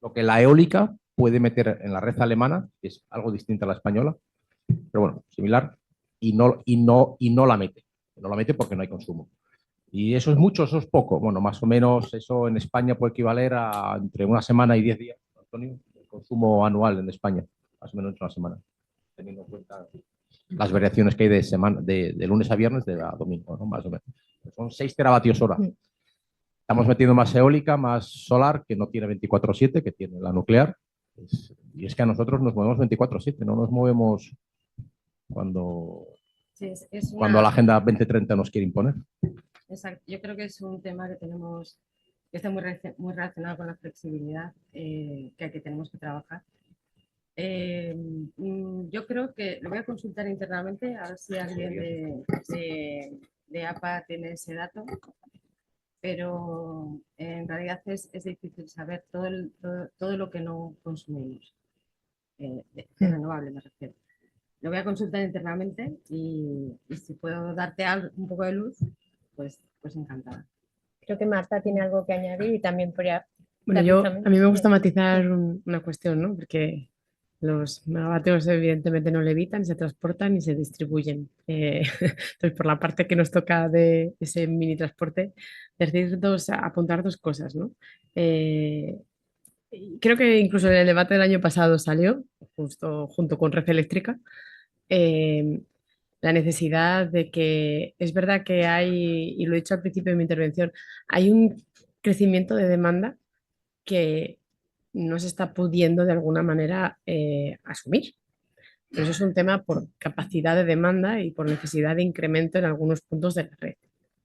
Lo que la eólica puede meter en la red alemana, que es algo distinta a la española, pero bueno, similar, y no la mete. No la mete porque no hay consumo. ¿Y eso es mucho, eso es poco? Bueno, más o menos eso en España puede equivaler a entre una semana y 10 días, Antonio, el consumo anual en España, más o menos una semana, teniendo en cuenta las variaciones que hay de lunes a viernes, de domingo, ¿no? Más o menos. Son 6 teravatios hora. Estamos metiendo más eólica, más solar, que no tiene 24/7, que tiene la nuclear. Y es que a nosotros nos movemos 24/7, no nos movemos cuando la Agenda 2030 nos quiere imponer. Exacto. Yo creo que es un tema que está muy relacionado con la flexibilidad que tenemos que trabajar. Yo creo que lo voy a consultar internamente a ver si alguien de APA tiene ese dato, pero en realidad es difícil saber todo lo que no consumimos, de renovable me refiero. Lo voy a consultar internamente y si puedo darte un poco de luz, pues encantada. Creo que Marta tiene algo que añadir y también podría... Bueno, dar a mí me gusta sí. matizar una cuestión, ¿no? Porque los megavatios evidentemente no levitan, se transportan y se distribuyen. Entonces, por la parte que nos toca de ese mini transporte, apuntar dos cosas, ¿no? Creo que incluso en el debate del año pasado salió, justo junto con Red Eléctrica, eh, la necesidad de que es verdad que hay, y lo he dicho al principio de mi intervención, hay un crecimiento de demanda que no se está pudiendo de alguna manera asumir. Pero eso es un tema por capacidad de demanda y por necesidad de incremento en algunos puntos de la red,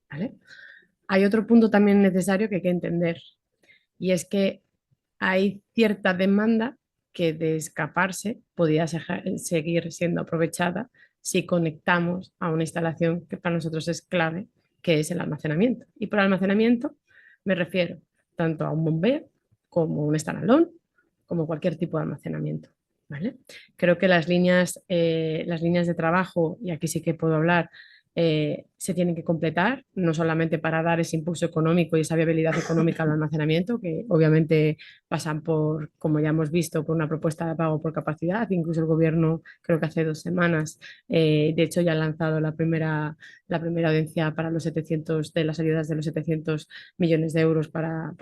¿vale? Hay otro punto también necesario que hay que entender y es que hay cierta demanda que de escaparse podría seguir siendo aprovechada si conectamos a una instalación que para nosotros es clave, que es el almacenamiento. Y por almacenamiento me refiero tanto a un bombeo como un standalone, como cualquier tipo de almacenamiento. ¿Vale? Creo que las líneas de trabajo, y aquí sí que puedo hablar, se tienen que completar, no solamente para dar ese impulso económico y esa viabilidad económica al almacenamiento, que obviamente pasan por, como ya hemos visto, por una propuesta de pago por capacidad. Incluso el gobierno, creo que hace 2 semanas, de hecho ya ha lanzado la primera audiencia para los 700, de las ayudas de los 700 millones de euros para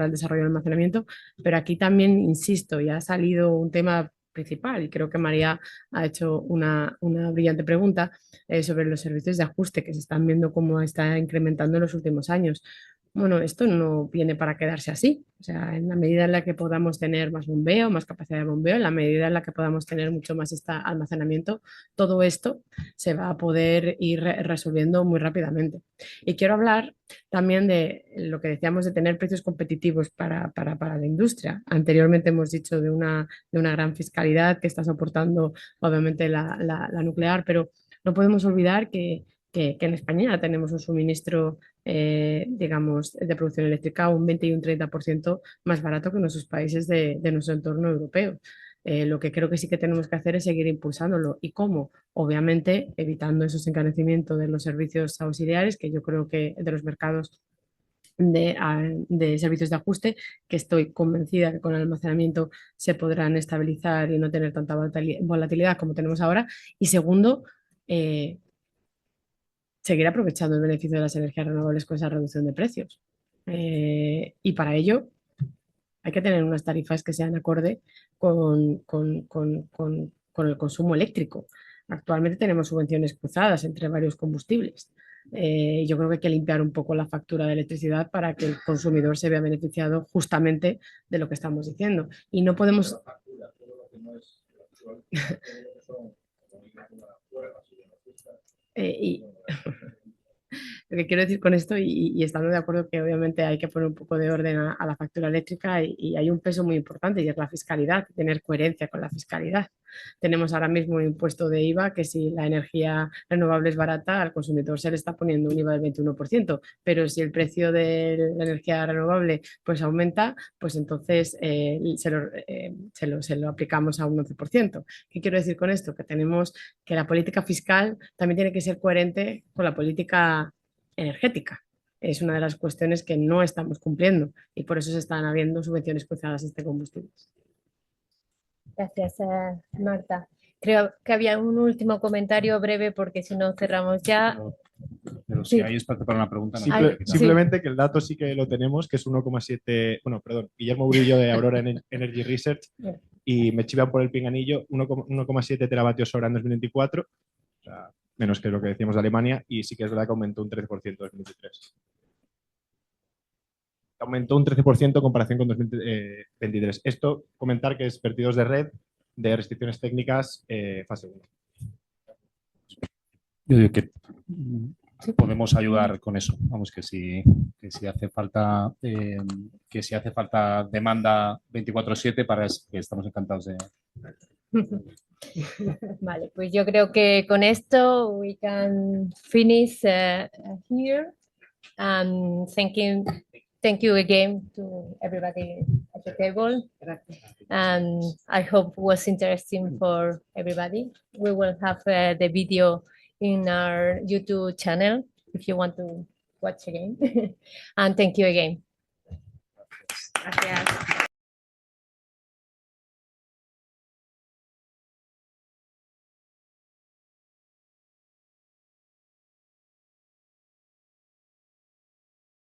el desarrollo del almacenamiento. Pero aquí también, insisto, ya ha salido un tema principal y creo que María ha hecho una brillante pregunta sobre los servicios de ajuste que se están viendo cómo está incrementando en los últimos años. Bueno, esto no viene para quedarse así. O sea, en la medida en la que podamos tener más bombeo, más capacidad de bombeo, en la medida en la que podamos tener mucho más almacenamiento, todo esto se va a poder ir resolviendo muy rápidamente. Y quiero hablar también de lo que decíamos de tener precios competitivos para la industria. Anteriormente hemos dicho de una gran fiscalidad que está soportando obviamente la nuclear, pero no podemos olvidar que en España tenemos un suministro, digamos, de producción eléctrica un 20 y un 30% más barato que en nuestros países de nuestro entorno europeo. Lo que creo que sí que tenemos que hacer es seguir impulsándolo. ¿Y cómo? Obviamente evitando esos encarecimientos de los servicios auxiliares, que yo creo que de los mercados de servicios de ajuste, que estoy convencida que con el almacenamiento se podrán estabilizar y no tener tanta volatilidad como tenemos ahora. Y segundo, seguir aprovechando el beneficio de las energías renovables con esa reducción de precios. Y para ello hay que tener unas tarifas que sean acorde con el consumo eléctrico. Actualmente tenemos subvenciones cruzadas entre varios combustibles. Yo creo que hay que limpiar un poco la factura de electricidad para que el consumidor se vea beneficiado justamente de lo que estamos diciendo. Y no podemos... Lo que quiero decir con esto, y estando de acuerdo que obviamente hay que poner un poco de orden a la factura eléctrica y hay un peso muy importante y es la fiscalidad, tener coherencia con la fiscalidad. Tenemos ahora mismo un impuesto de IVA que si la energía renovable es barata, al consumidor se le está poniendo un IVA del 21%, pero si el precio de la energía renovable pues aumenta, pues entonces se lo aplicamos a un 11%. ¿Qué quiero decir con esto? Que tenemos que la política fiscal también tiene que ser coherente con la política energética. Es una de las cuestiones que no estamos cumpliendo y por eso se están habiendo subvenciones cruzadas a este combustible. Gracias, Marta. Creo que había un último comentario breve porque si no cerramos ya. Pero si hay espacio para una pregunta. No. Simplemente que el dato sí que lo tenemos, que es 1,7, bueno, perdón, Guillermo Burillo de Aurora Energy Research y me chivan por el pinganillo, 1,7 teravatios hora en 2024, o sea, menos que lo que decíamos de Alemania, y sí que es verdad que aumentó un 13% en 2023. Aumentó un 13% en comparación con 2023. Esto, comentar que es vertidos de red, de restricciones técnicas, fase 1. Yo digo que podemos ayudar con eso. Vamos, que si hace falta demanda 24/7 para eso, que estamos encantados de. Vale, pues yo creo que con esto we can finish here. Thank you again to everybody at the table. And I hope it was interesting for everybody. We will have the video in our YouTube channel if you want to watch again. And thank you again. Gracias.